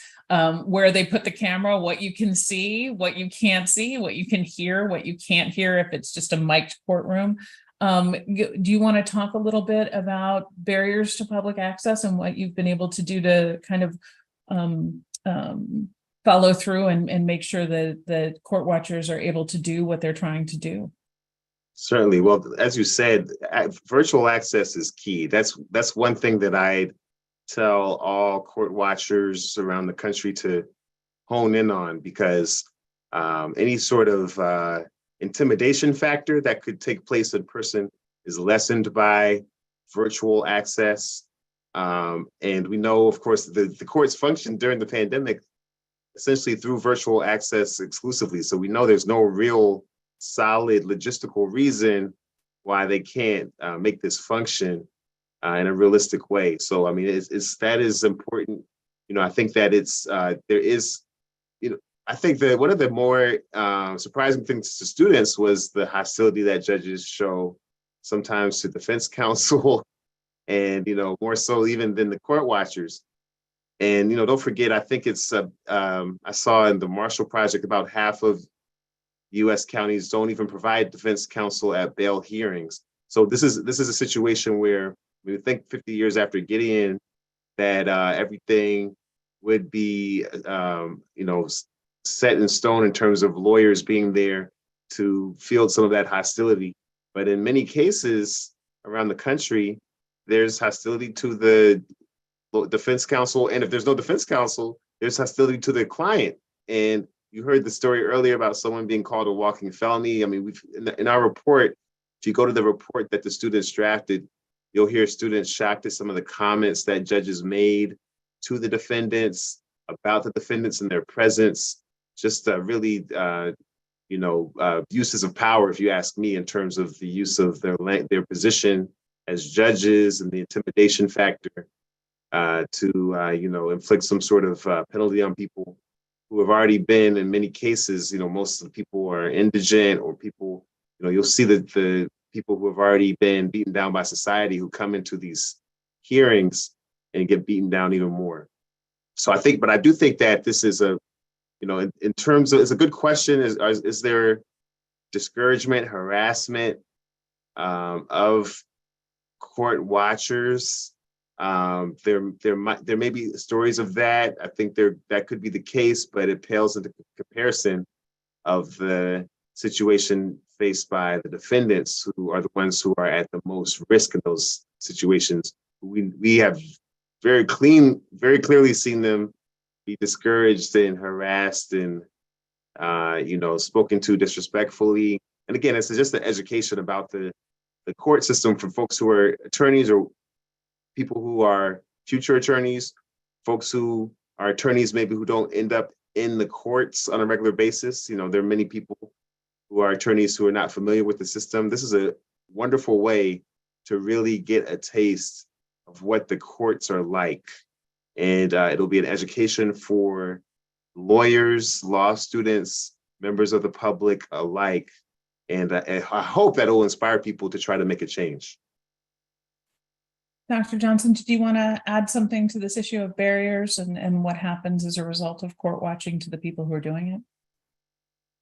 where they put the camera, what you can see, what you can't see, what you can hear, what you can't hear if it's just a mic'd courtroom. Do you want to talk a little bit about barriers to public access and what you've been able to do to kind of follow through and make sure that the court watchers are able to do what they're trying to do? Certainly. Well, as you said, virtual access is key. That's one thing that I tell all court watchers around the country to hone in on, because any sort of intimidation factor that could take place in person is lessened by virtual access. And we know, of course, the courts functioned during the pandemic essentially through virtual access exclusively. So we know there's no real solid logistical reason why they can't make this function in a realistic way. So, I mean, that is important. I think that there is, I think that one of the more surprising things to students was the hostility that judges show sometimes to defense counsel and, more so even than the court watchers. And, don't forget, I think it's, I saw in the Marshall Project about half of U.S. counties don't even provide defense counsel at bail hearings. So this is a situation where we think 50 years after Gideon that everything would be, set in stone in terms of lawyers being there to field some of that hostility. But in many cases around the country, there's hostility to the defense counsel. And if there's no defense counsel, there's hostility to the client. And you heard the story earlier about someone being called a walking felony. I mean, we've in our report, if you go to the report that the students drafted, you'll hear students shocked at some of the comments that judges made to the defendants about the defendants and their presence. Just really, uses of power, if you ask me, in terms of the use of their position as judges and the intimidation factor to inflict some sort of penalty on people who have already been, in many cases, most of the people are indigent, or people, you'll see that the people who have already been beaten down by society who come into these hearings and get beaten down even more. So I do think that this is in terms of, it's a good question. Is there discouragement, harassment of court watchers? There may be stories of that. I think that could be the case, but it pales into comparison of the situation faced by the defendants, who are the ones who are at the most risk in those situations. We have very clearly seen them be discouraged and harassed and spoken to disrespectfully. And again, it's just an education about the court system for folks who are attorneys or people who are future attorneys, folks who are attorneys maybe who don't end up in the courts on a regular basis. There are many people who are attorneys who are not familiar with the system. This is a wonderful way to really get a taste of what the courts are like. And it'll be an education for lawyers, law students, members of the public alike. And I hope that will inspire people to try to make a change. Dr. Johnson, did you want to add something to this issue of barriers and what happens as a result of court watching to the people who are doing it?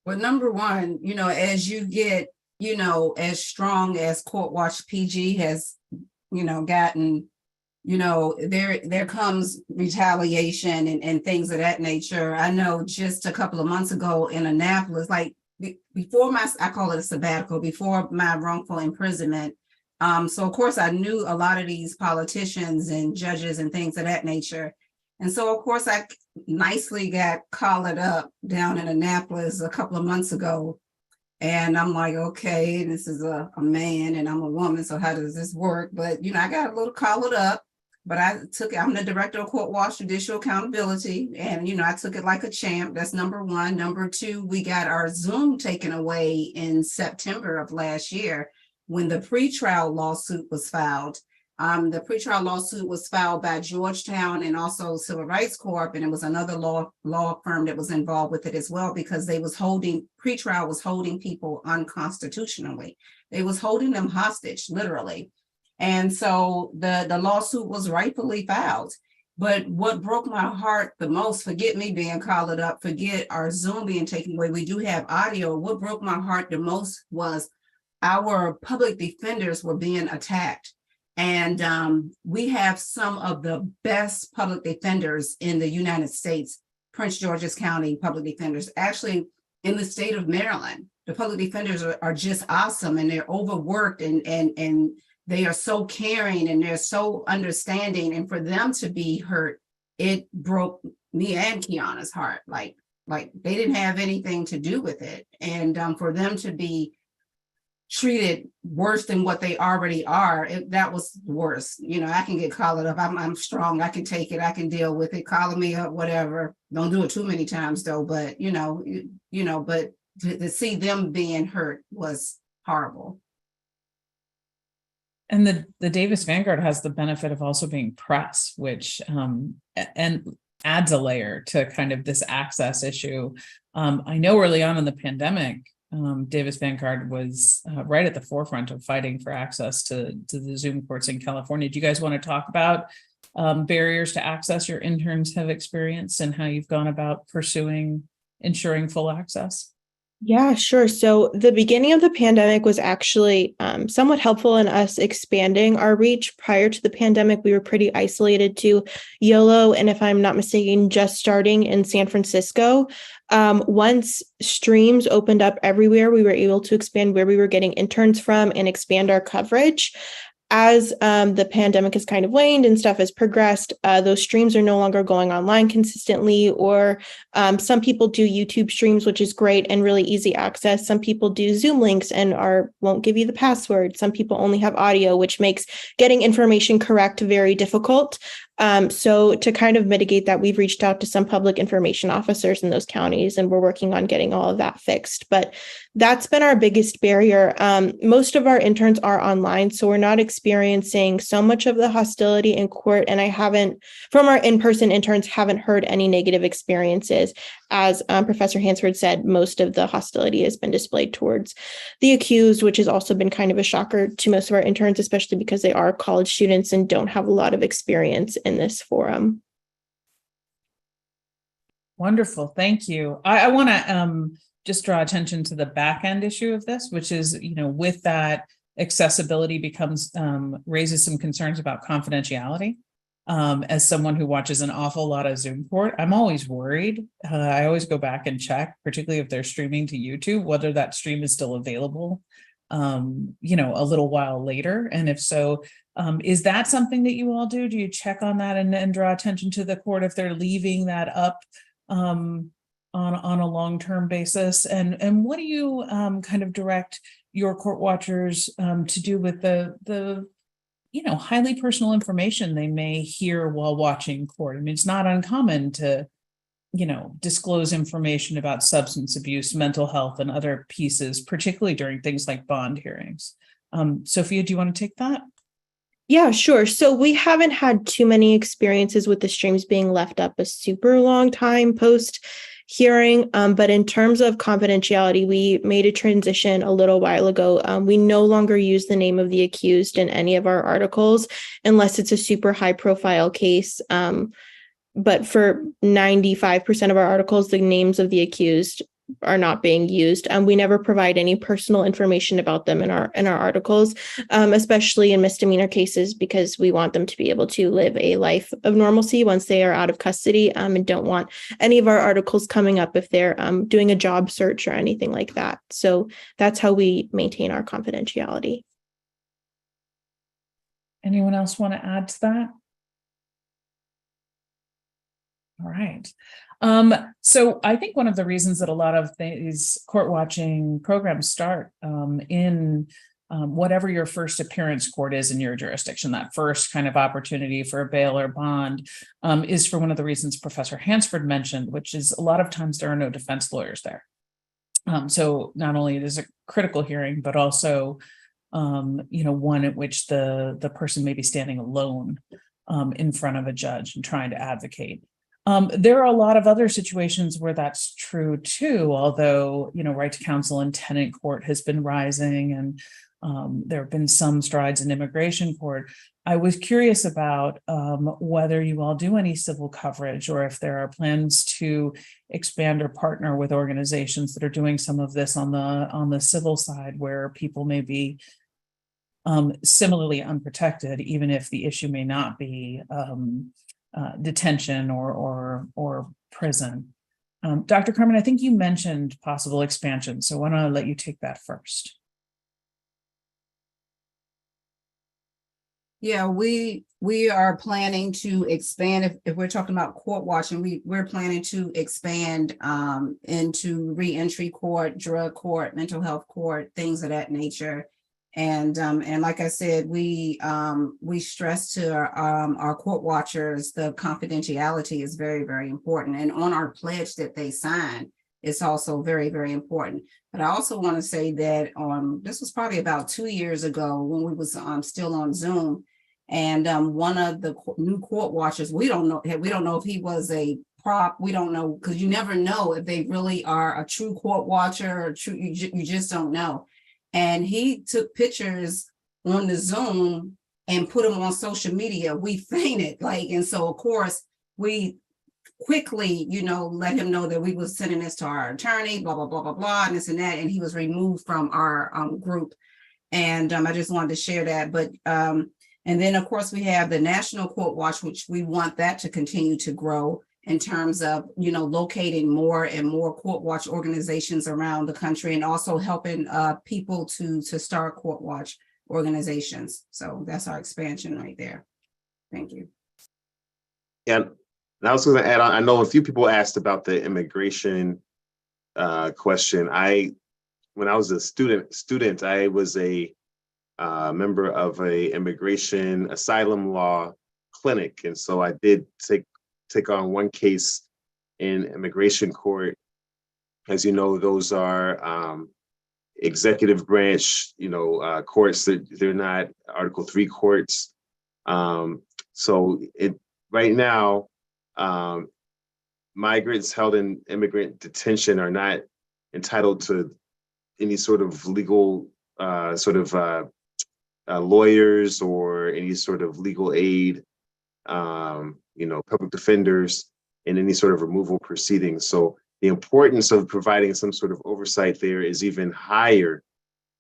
Well, number one, as you get, as strong as CourtWatch PG has, gotten, there comes retaliation and things of that nature. I know just a couple of months ago in Annapolis, like before I call it a sabbatical, before my wrongful imprisonment. So of course I knew a lot of these politicians and judges and things of that nature. And so of course I nicely got collared up down in Annapolis a couple of months ago. And I'm like, okay, this is a man and I'm a woman, so how does this work? But, I got a little collared up, but I'm the director of CourtWatch Judicial Accountability. And, I took it like a champ. That's number one. Number two, we got our Zoom taken away in September of last year when the pretrial lawsuit was filed. The pretrial lawsuit was filed by Georgetown and also Civil Rights Corp, and it was another law firm that was involved with it as well, because pretrial was holding people unconstitutionally. They was holding them hostage, literally. And so the lawsuit was rightfully filed. But what broke my heart the most, forget me being collared up, forget our Zoom being taken away, we do have audio. What broke my heart the most was our public defenders were being attacked. And we have some of the best public defenders in the United States, Prince George's County public defenders. Actually, in the state of Maryland, the public defenders are just awesome, and they're overworked and they are so caring and they're so understanding. And for them to be hurt, it broke me and Kiana's heart. Like they didn't have anything to do with it. And for them to be treated worse than what they already are, that was worse. I can get collared up. I'm strong. I can take it. I can deal with it. Calling me up, whatever. Don't do it too many times though. But but to see them being hurt was horrible. And the Davis Vanguard has the benefit of also being press, which and adds a layer to kind of this access issue. I know early on in the pandemic, Davis Vanguard was right at the forefront of fighting for access to the Zoom courts in California. Do you guys want to talk about barriers to access your interns have experienced and how you've gone about ensuring full access? Yeah, sure. So the beginning of the pandemic was actually somewhat helpful in us expanding our reach. Prior to the pandemic, we were pretty isolated to YOLO, and if I'm not mistaken, just starting in San Francisco. Once streams opened up everywhere, we were able to expand where we were getting interns from and expand our coverage. As the pandemic has kind of waned and stuff has progressed, those streams are no longer going online consistently, or some people do YouTube streams, which is great and really easy access. Some people do Zoom links and won't give you the password. Some people only have audio, which makes getting information correct very difficult. So to kind of mitigate that, we've reached out to some public information officers in those counties, and we're working on getting all of that fixed. But that's been our biggest barrier. Most of our interns are online, so we're not experiencing so much of the hostility in court. And from our in-person interns, haven't heard any negative experiences. As Professor Hansford said, most of the hostility has been displayed towards the accused, which has also been kind of a shocker to most of our interns, especially because they are college students and don't have a lot of experience in this forum. Wonderful. Thank you. I want to just draw attention to the back end issue of this, which is, with that accessibility raises some concerns about confidentiality. As someone who watches an awful lot of Zoom court, I'm always worried. I always go back and check, particularly if they're streaming to YouTube, whether that stream is still available, a little while later. And if so, is that something that you all do? Do you check on that and draw attention to the court if they're leaving that up on a long-term basis? And what do you kind of direct your court watchers to do with the highly personal information they may hear while watching court? I mean, it's not uncommon to, disclose information about substance abuse, mental health, and other pieces, particularly during things like bond hearings. Sophia, do you want to take that? Yeah, sure. So we haven't had too many experiences with the streams being left up a super long time post hearing. But in terms of confidentiality, we made a transition a little while ago. We no longer use the name of the accused in any of our articles unless it's a super high profile case. But for 95% of our articles, the names of the accused are not being used. We never provide any personal information about them in our articles, especially in misdemeanor cases, because we want them to be able to live a life of normalcy once they are out of custody, and don't want any of our articles coming up if they're doing a job search or anything like that. So that's how we maintain our confidentiality. Anyone else want to add to that? All right. So I think one of the reasons that a lot of these court watching programs start in whatever your first appearance court is in your jurisdiction, that first kind of opportunity for a bail or bond, is for one of the reasons Professor Hansford mentioned, which is a lot of times there are no defense lawyers there. So not only it is a critical hearing, but also one at which the person may be standing alone in front of a judge and trying to advocate. There are a lot of other situations where that's true too, although, right to counsel in tenant court has been rising, and there have been some strides in immigration court. I was curious about whether you all do any civil coverage, or if there are plans to expand or partner with organizations that are doing some of this on the civil side, where people may be similarly unprotected, even if the issue may not be detention or prison. Dr. Carmen, I think you mentioned possible expansion, so why don't I let you take that first? Yeah, we are planning to expand. If we're talking about court watching, we're planning to expand into reentry court, drug court, mental health court, things of that nature. And like I said, we stress to our court watchers the confidentiality is very, very important. And on our pledge that they sign, is also very, very important. But I also want to say that this was probably about 2 years ago when we was still on Zoom, and one of the new court watchers, we don't know if he was a prop. We don't know, because you never know if they really are a true court watcher or true. You just don't know. And he took pictures on the Zoom and put them on social media. We fainted, and so of course we quickly, let him know that we was sending this to our attorney, blah, blah, blah, blah, blah, and this and that. And he was removed from our group. And I just wanted to share that. But, and then of course we have the National Court Watch, which we want that to continue to grow in terms of, locating more and more court watch organizations around the country, and also helping people to start court watch organizations. So that's our expansion right there. Thank you. And I was going to add on, I know a few people asked about the immigration question. When I was a student, I was a member of a immigration asylum law clinic. And so I did take on one case in immigration court. As you know, those are executive branch, courts that they're not Article III courts. So right now, migrants held in immigrant detention are not entitled to any sort of legal lawyers or any sort of legal aid, public defenders in any sort of removal proceedings. So the importance of providing some sort of oversight there is even higher,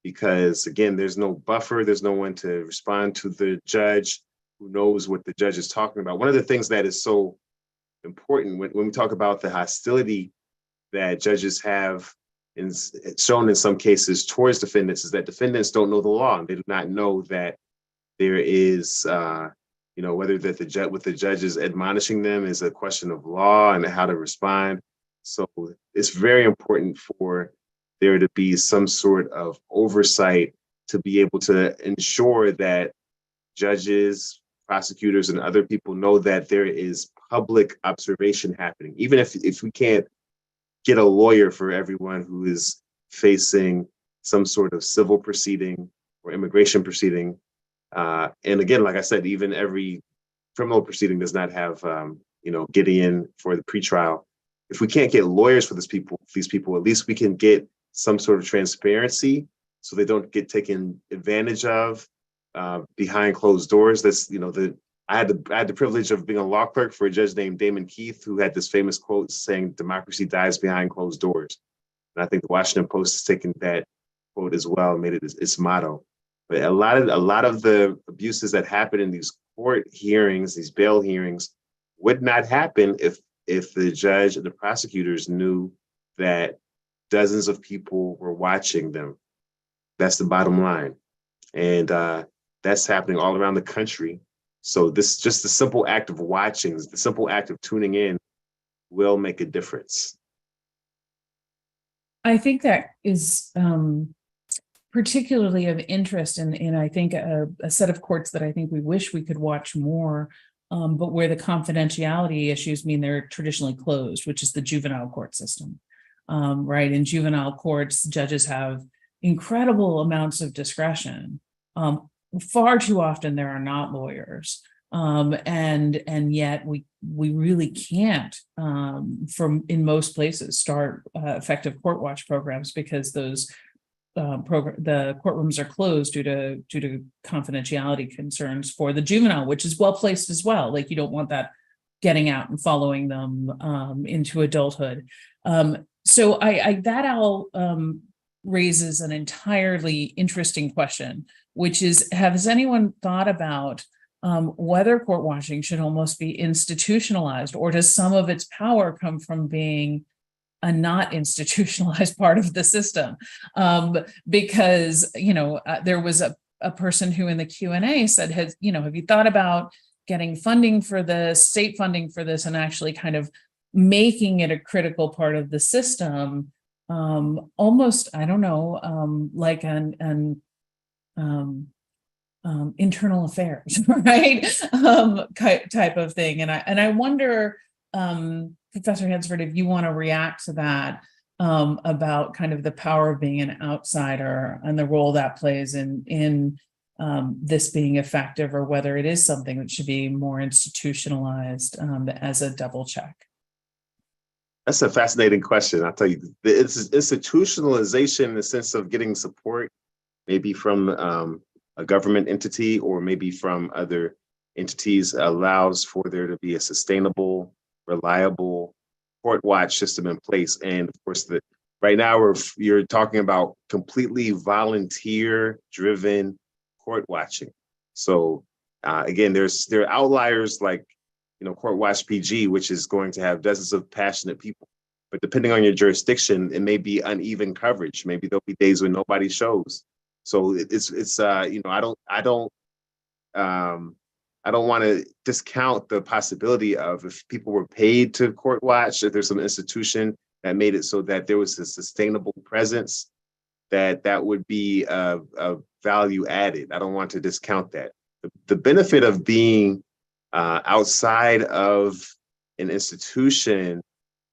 because again, there's no buffer, there's no one to respond to the judge who knows what the judge is talking about. One of the things that is so important when we talk about the hostility that judges have shown in some cases towards defendants is that defendants don't know the law, and they do not know that there is whether that what the judge is admonishing them is a question of law and how to respond. So it's very important for there to be some sort of oversight to be able to ensure that judges, prosecutors, and other people know that there is public observation happening. Even if we can't get a lawyer for everyone who is facing some sort of civil proceeding or immigration proceeding. And again, like I said, even every criminal proceeding does not have, get in for the pretrial. If we can't get lawyers for these people, at least we can get some sort of transparency so they don't get taken advantage of behind closed doors. That's, I had the privilege of being a law clerk for a judge named Damon Keith, who had this famous quote saying, "Democracy dies behind closed doors." And I think the Washington Post has taken that quote as well and made it its motto. But a lot of the abuses that happen in these court hearings, these bail hearings, would not happen if the judge and the prosecutors knew that dozens of people were watching them. That's the bottom line. And that's happening all around the country. So this, just the simple act of watching, the simple act of tuning in will make a difference. I think that is particularly of interest in I think a set of courts that I think we wish we could watch more, but where the confidentiality issues mean they're traditionally closed, which is the juvenile court system. Right? In juvenile courts, judges have incredible amounts of discretion. Far too often there are not lawyers, and yet we really can't, in most places, start effective court watch programs because those the courtrooms are closed due to confidentiality concerns for the juvenile, which is well placed as well. Like, you don't want that getting out and following them into adulthood. So that all raises an entirely interesting question, which is, has anyone thought about whether court watching should almost be institutionalized, or does some of its power come from being a not institutionalized part of the system? Because, there was a person who in the Q&A said, have you thought about getting funding for this, state funding for this, and actually kind of making it a critical part of the system, almost, I don't know, like an internal affairs, right? Type of thing. And I wonder, Professor Hansford, if you want to react to that, about kind of the power of being an outsider and the role that plays in this being effective, or whether it is something that should be more institutionalized as a double check? That's a fascinating question. I'll tell you, the institutionalization in the sense of getting support, maybe from a government entity or maybe from other entities, allows for there to be a sustainable, reliable court watch system in place. And of course, right now you're talking about completely volunteer-driven court watching. So again, there are outliers like CourtWatch PG, which is going to have dozens of passionate people. But depending on your jurisdiction, it may be uneven coverage. Maybe there'll be days when nobody shows. So it's I don't want to discount the possibility of, if people were paid to court watch, if there's some institution that made it so that there was a sustainable presence, that would be a value added. I don't want to discount that. The benefit of being outside of an institution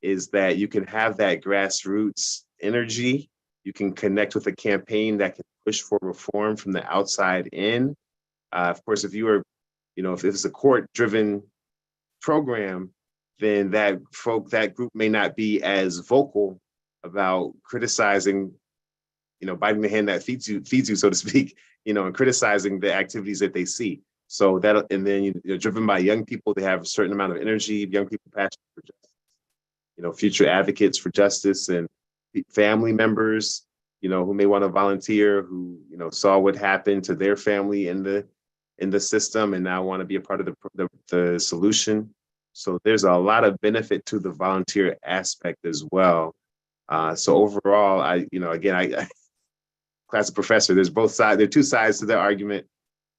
is that you can have that grassroots energy. You can connect with a campaign that can push for reform from the outside in. Of course, if it's a court-driven program, then that group may not be as vocal about criticizing, biting the hand that feeds you, so to speak, and criticizing the activities that they see. So and then you're driven by young people. They have a certain amount of energy. Young people passionate for justice, future advocates for justice, and family members, who may want to volunteer, who saw what happened to their family in the system and now want to be a part of the solution. So there's a lot of benefit to the volunteer aspect as well. So overall, I class of professor, there's both sides. There are two sides to the argument,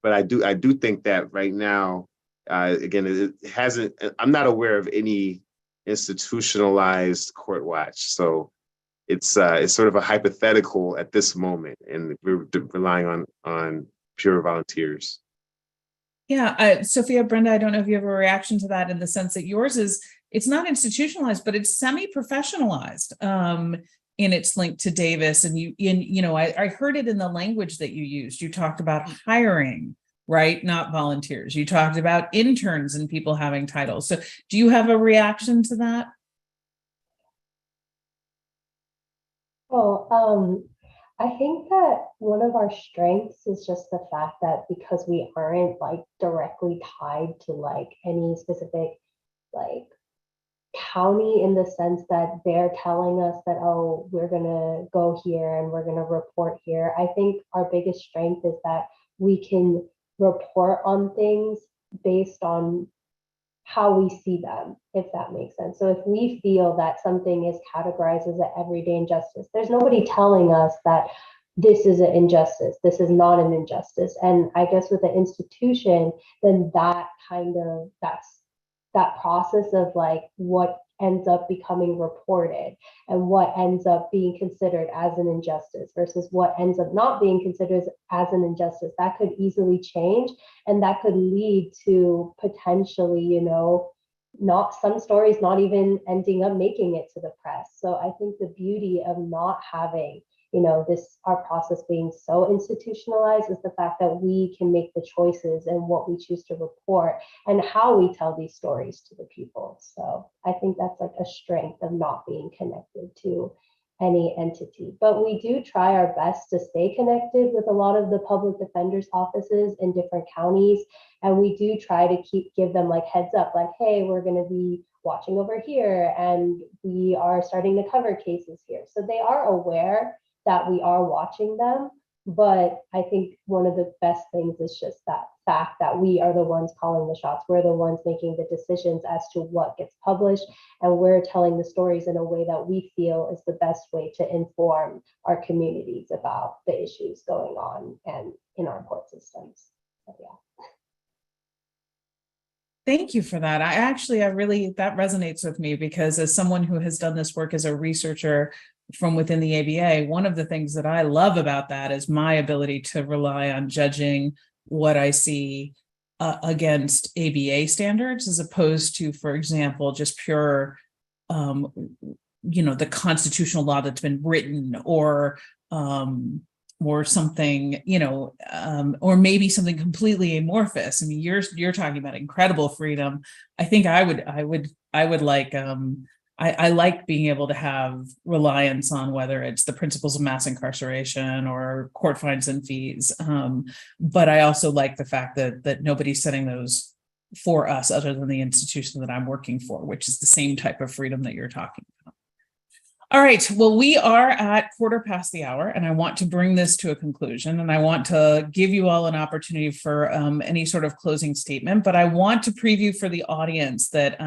but I do think that right now, again, it hasn't. I'm not aware of any institutionalized court watch, so it's sort of a hypothetical at this moment, and we're relying on pure volunteers. Yeah, Sophia, Brenda, I don't know if you have a reaction to that, in the sense that yours it's not institutionalized, but it's semi-professionalized in its link to Davis. And I heard it in the language that you used. You talked about hiring, right? Not volunteers. You talked about interns and people having titles. So do you have a reaction to that? I think that one of our strengths is just the fact that because we aren't directly tied to any specific county, in the sense that they're telling us that, oh, we're going to go here and we're going to report here. I think our biggest strength is that we can report on things based on how we see them, if that makes sense. So if we feel that something is categorized as an everyday injustice, there's nobody telling us that this is an injustice, this is not an injustice. And I guess with the institution, then that process of what ends up becoming reported and what ends up being considered as an injustice versus what ends up not being considered as an injustice, that could easily change, and that could lead to potentially, not some stories not even ending up making it to the press. So I think the beauty of not having our process being so institutionalized is the fact that we can make the choices and what we choose to report and how we tell these stories to the people. So I think that's a strength of not being connected to any entity. But we do try our best to stay connected with a lot of the public defenders' offices in different counties. And we do try to give them heads up, hey, we're going to be watching over here and we are starting to cover cases here. So they are aware that we are watching them. But I think one of the best things is just that fact that we are the ones calling the shots. We're the ones making the decisions as to what gets published, and we're telling the stories in a way that we feel is the best way to inform our communities about the issues going on and in our court systems. So, yeah. Thank you for that. I really, that resonates with me, because as someone who has done this work as a researcher from within the ABA, one of the things that I love about that is my ability to rely on judging what I see against ABA standards, as opposed to, for example, just pure the constitutional law that's been written, or something, or maybe something completely amorphous. I mean, you're talking about incredible freedom. I think I would like, I like being able to have reliance on whether it's the principles of mass incarceration or court fines and fees. But I also like the fact that nobody's setting those for us other than the institution that I'm working for, which is the same type of freedom that you're talking about. All right, well, we are at 1:15, and I want to bring this to a conclusion, and I want to give you all an opportunity for any sort of closing statement, but I want to preview for the audience that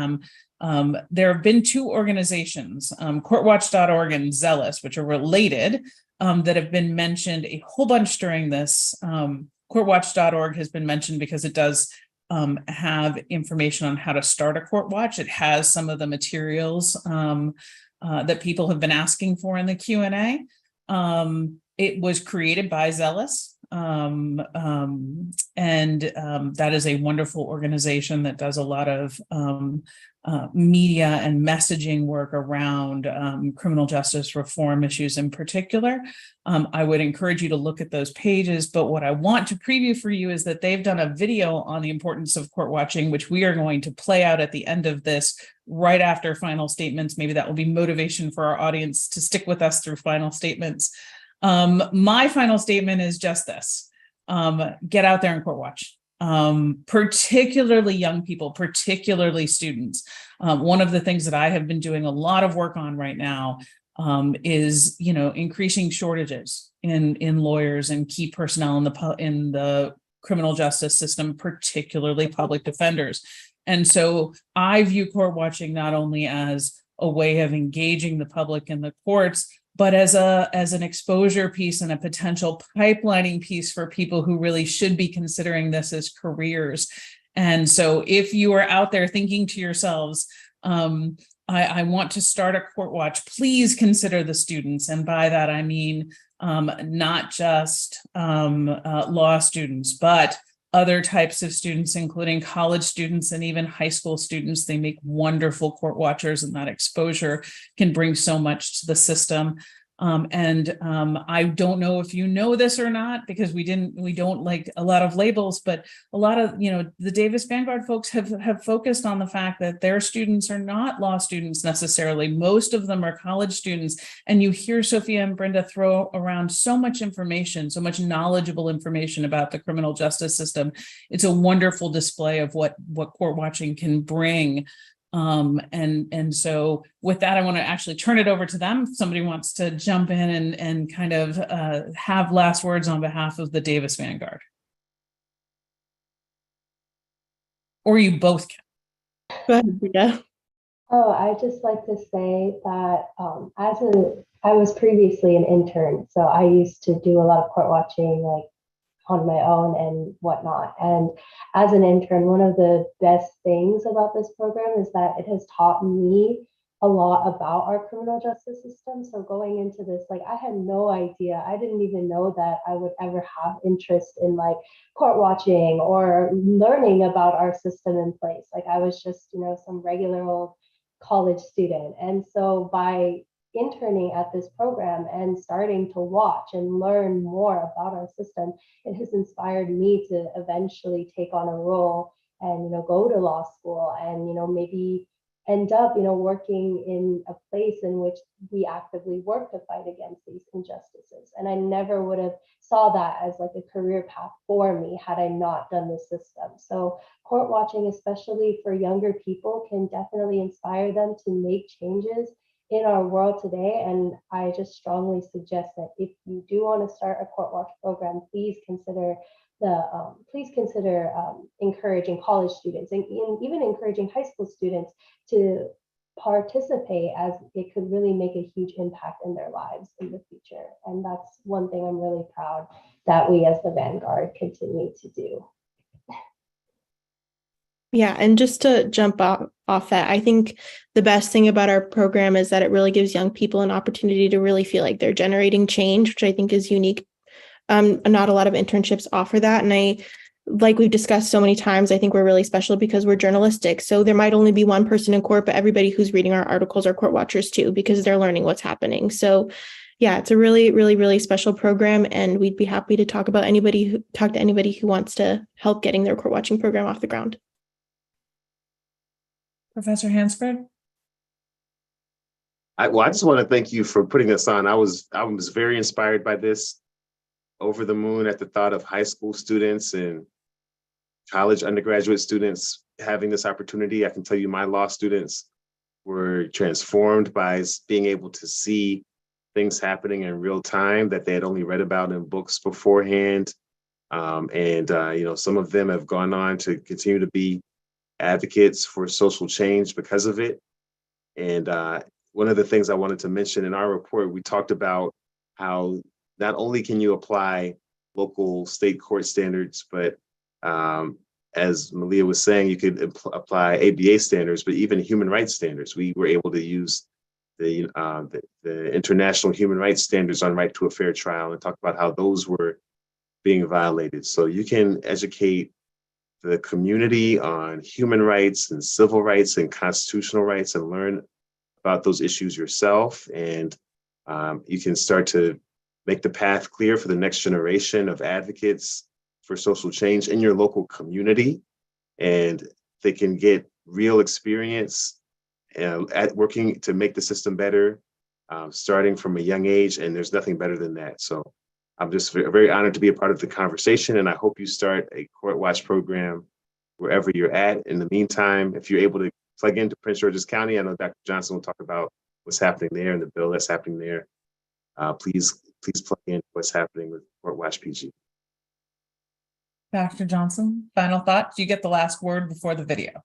there have been two organizations, CourtWatch.org and Zealous, which are related, that have been mentioned a whole bunch during this. CourtWatch.org has been mentioned because it does have information on how to start a court watch. It has some of the materials that people have been asking for in the Q&A. It was created by Zealous, and that is a wonderful organization that does a lot of media and messaging work around criminal justice reform issues in particular. I would encourage you to look at those pages, but what I want to preview for you is that they've done a video on the importance of court watching, which we are going to play out at the end of this, right after final statements. Maybe that will be motivation for our audience to stick with us through final statements. My final statement is just this: get out there and court watch. Particularly young people, particularly students. One of the things that I have been doing a lot of work on right now is, increasing shortages in lawyers and key personnel in the criminal justice system, particularly public defenders. And so I view court watching not only as a way of engaging the public in the courts, but as an exposure piece and a potential pipelining piece for people who really should be considering this as careers. And so if you are out there thinking to yourselves, I want to start a court watch, please consider the students. And by that, I mean, not just law students, but other types of students, including college students and even high school students. They make wonderful court watchers, and that exposure can bring so much to the system. I don't know if you know this or not, because we don't like a lot of labels, but a lot of, the Davis Vanguard folks have focused on the fact that their students are not law students necessarily. Most of them are college students. And you hear Sophia and Brenda throw around so much information, so much knowledgeable information about the criminal justice system. It's a wonderful display of what court watching can bring. And so with that, I want to actually turn it over to them. If somebody wants to jump in and kind of have last words on behalf of the Davis Vanguard. Or you both can. Go ahead, Brenda. Oh, I'd just like to say that I was previously an intern, so I used to do a lot of court watching, like on my own and whatnot. And as an intern, one of the best things about this program is that it has taught me a lot about our criminal justice system. So going into this, I had no idea. I didn't even know that I would ever have interest in court watching or learning about our system in place. I was just, some regular old college student. And so by interning at this program and starting to watch and learn more about our system, it has inspired me to eventually take on a role and go to law school and maybe end up working in a place in which we actively work to fight against these injustices. And I never would have saw that as a career path for me had I not done this system. So court watching, especially for younger people, can definitely inspire them to make changes in our world today. And I just strongly suggest that if you do want to start a court watch program, please consider encouraging college students and even encouraging high school students to participate, as it could really make a huge impact in their lives in the future. And that's one thing I'm really proud that we as the Vanguard continue to do. Yeah, and just to jump off that, I think the best thing about our program is that it really gives young people an opportunity to really feel like they're generating change, which I think is unique. Not a lot of internships offer that. And like we've discussed so many times, I think we're really special because we're journalistic. So there might only be one person in court, but everybody who's reading our articles are court watchers too, because they're learning what's happening. So yeah, it's a really, really, really special program. And we'd be happy to talk to anybody who wants to help getting their court watching program off the ground. Professor Hansford? I just want to thank you for putting this on. I was very inspired by this, over the moon at the thought of high school students and college undergraduate students having this opportunity. I can tell you my law students were transformed by being able to see things happening in real time that they had only read about in books beforehand. Some of them have gone on to continue to be advocates for social change because of it. And one of the things I wanted to mention in our report, we talked about how not only can you apply local state court standards, but as Malia was saying, you could apply ABA standards, but even human rights standards. We were able to use the international human rights standards on right to a fair trial and talk about how those were being violated. So you can educate the community on human rights and civil rights and constitutional rights and learn about those issues yourself. And you can start to make the path clear for the next generation of advocates for social change in your local community. And they can get real experience at working to make the system better, starting from a young age. And there's nothing better than that. So I'm just very honored to be a part of the conversation. And I hope you start a CourtWatch program wherever you're at. In the meantime, if you're able to plug into Prince George's County, I know Dr. Johnson will talk about what's happening there and the bill that's happening there. Please plug in what's happening with CourtWatch PG. Dr. Johnson, final thoughts? You get the last word before the video.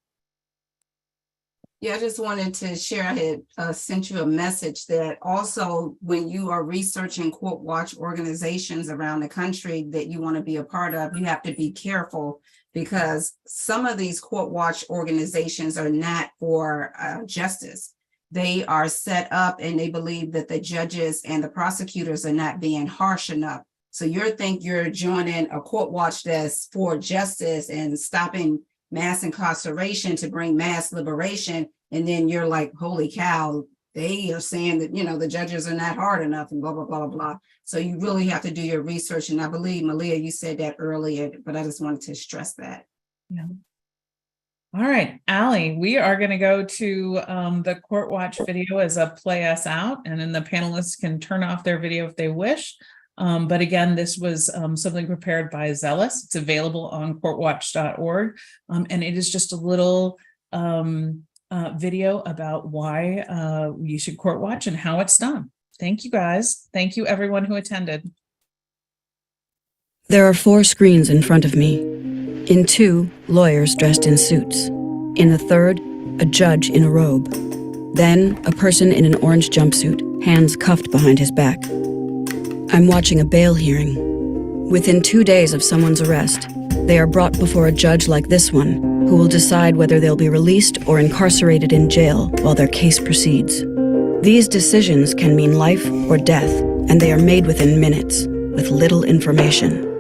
Yeah, I just wanted to share, I had sent you a message that also when you are researching CourtWatch organizations around the country that you want to be a part of, you have to be careful because some of these CourtWatch organizations are not for justice. They are set up and they believe that the judges and the prosecutors are not being harsh enough. So you're joining a CourtWatch that's for justice and stopping mass incarceration to bring mass liberation. And then you're like, holy cow, they are saying that, the judges are not hard enough and blah, blah, blah, blah, blah. So you really have to do your research. And I believe, Malia, you said that earlier, but I just wanted to stress that. Yeah. All right, Allie, we are going to go to the CourtWatch video as a play us out, and then the panelists can turn off their video if they wish. But again, this was something prepared by Zealous. It's available on courtwatch.org. And it is just a little video about why you should court watch and how it's done. Thank you, guys. Thank you, everyone who attended. There are 4 screens in front of me. In 2, lawyers dressed in suits. In the 3rd, a judge in a robe. Then, a person in an orange jumpsuit, hands cuffed behind his back. I'm watching a bail hearing. Within 2 days of someone's arrest, they are brought before a judge like this one, who will decide whether they'll be released or incarcerated in jail while their case proceeds. These decisions can mean life or death, and they are made within minutes, with little information.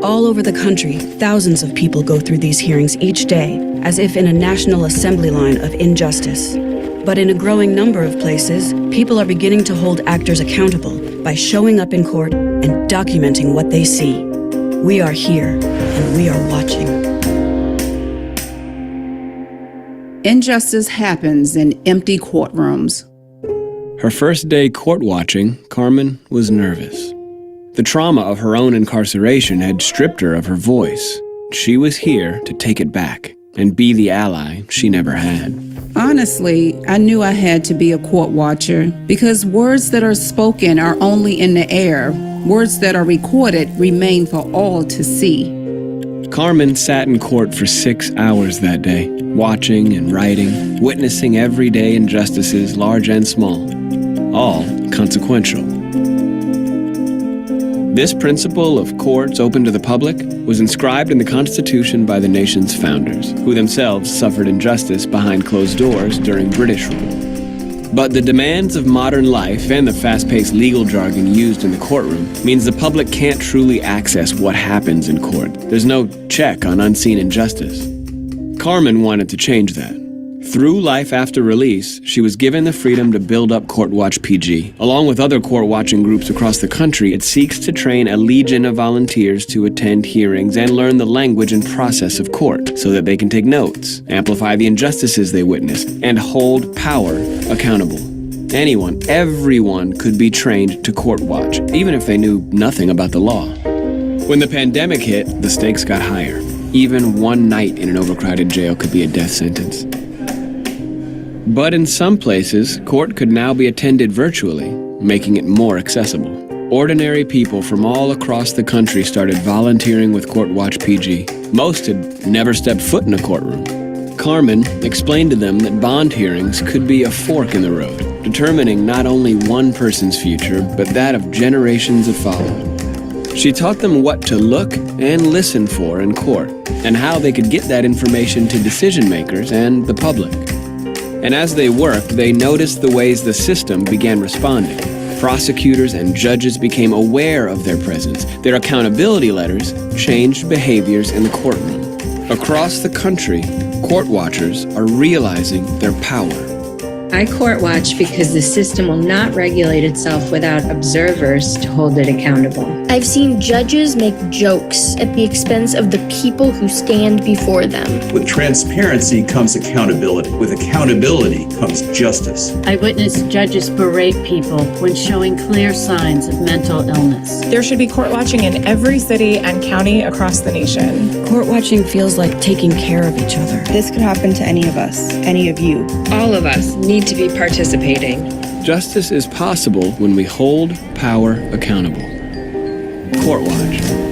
All over the country, thousands of people go through these hearings each day, as if in a national assembly line of injustice. But in a growing number of places, people are beginning to hold actors accountable by showing up in court and documenting what they see. We are here, and we are watching. Injustice happens in empty courtrooms. Her first day court watching, Carmen was nervous. The trauma of her own incarceration had stripped her of her voice. She was here to take it back and be the ally she never had. Honestly, I knew I had to be a court watcher because words that are spoken are only in the air. Words that are recorded remain for all to see. Carmen sat in court for 6 hours that day, watching and writing, witnessing everyday injustices, large and small, all consequential. This principle of courts open to the public was inscribed in the Constitution by the nation's founders, who themselves suffered injustice behind closed doors during British rule. But the demands of modern life and the fast-paced legal jargon used in the courtroom means the public can't truly access what happens in court. There's no check on unseen injustice. Carmen wanted to change that. Through life after release, she was given the freedom to build up CourtWatch PG. Along with other court-watching groups across the country, it seeks to train a legion of volunteers to attend hearings and learn the language and process of court so that they can take notes, amplify the injustices they witness, and hold power accountable. Anyone, everyone could be trained to CourtWatch, even if they knew nothing about the law. When the pandemic hit, the stakes got higher. Even one night in an overcrowded jail could be a death sentence. But in some places, court could now be attended virtually, making it more accessible. Ordinary people from all across the country started volunteering with CourtWatch PG. Most had never stepped foot in a courtroom. Carmen explained to them that bond hearings could be a fork in the road, determining not only one person's future, but that of generations of following. She taught them what to look and listen for in court, and how they could get that information to decision makers and the public. And as they worked, they noticed the ways the system began responding. Prosecutors and judges became aware of their presence. Their accountability letters changed behaviors in the courtroom. Across the country, court watchers are realizing their power. I court watch because the system will not regulate itself without observers to hold it accountable. I've seen judges make jokes at the expense of the people who stand before them. With transparency comes accountability. With accountability comes justice. I witnessed judges berate people when showing clear signs of mental illness. There should be court watching in every city and county across the nation. Court watching feels like taking care of each other. This could happen to any of us, any of you. All of us need to be participating. Justice is possible when we hold power accountable. CourtWatch.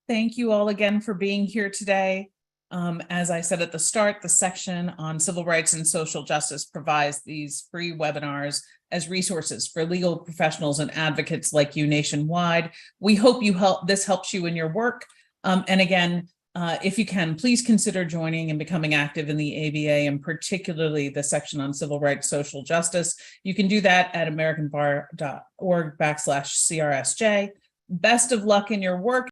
Thank you all again for being here today. As I said at the start, the section on civil rights and social justice provides these free webinars as resources for legal professionals and advocates like you nationwide. We hope this helps you in your work. And again, if you can, please consider joining and becoming active in the ABA, and particularly the section on civil rights, social justice. You can do that at americanbar.org/CRSJ. Best of luck in your work.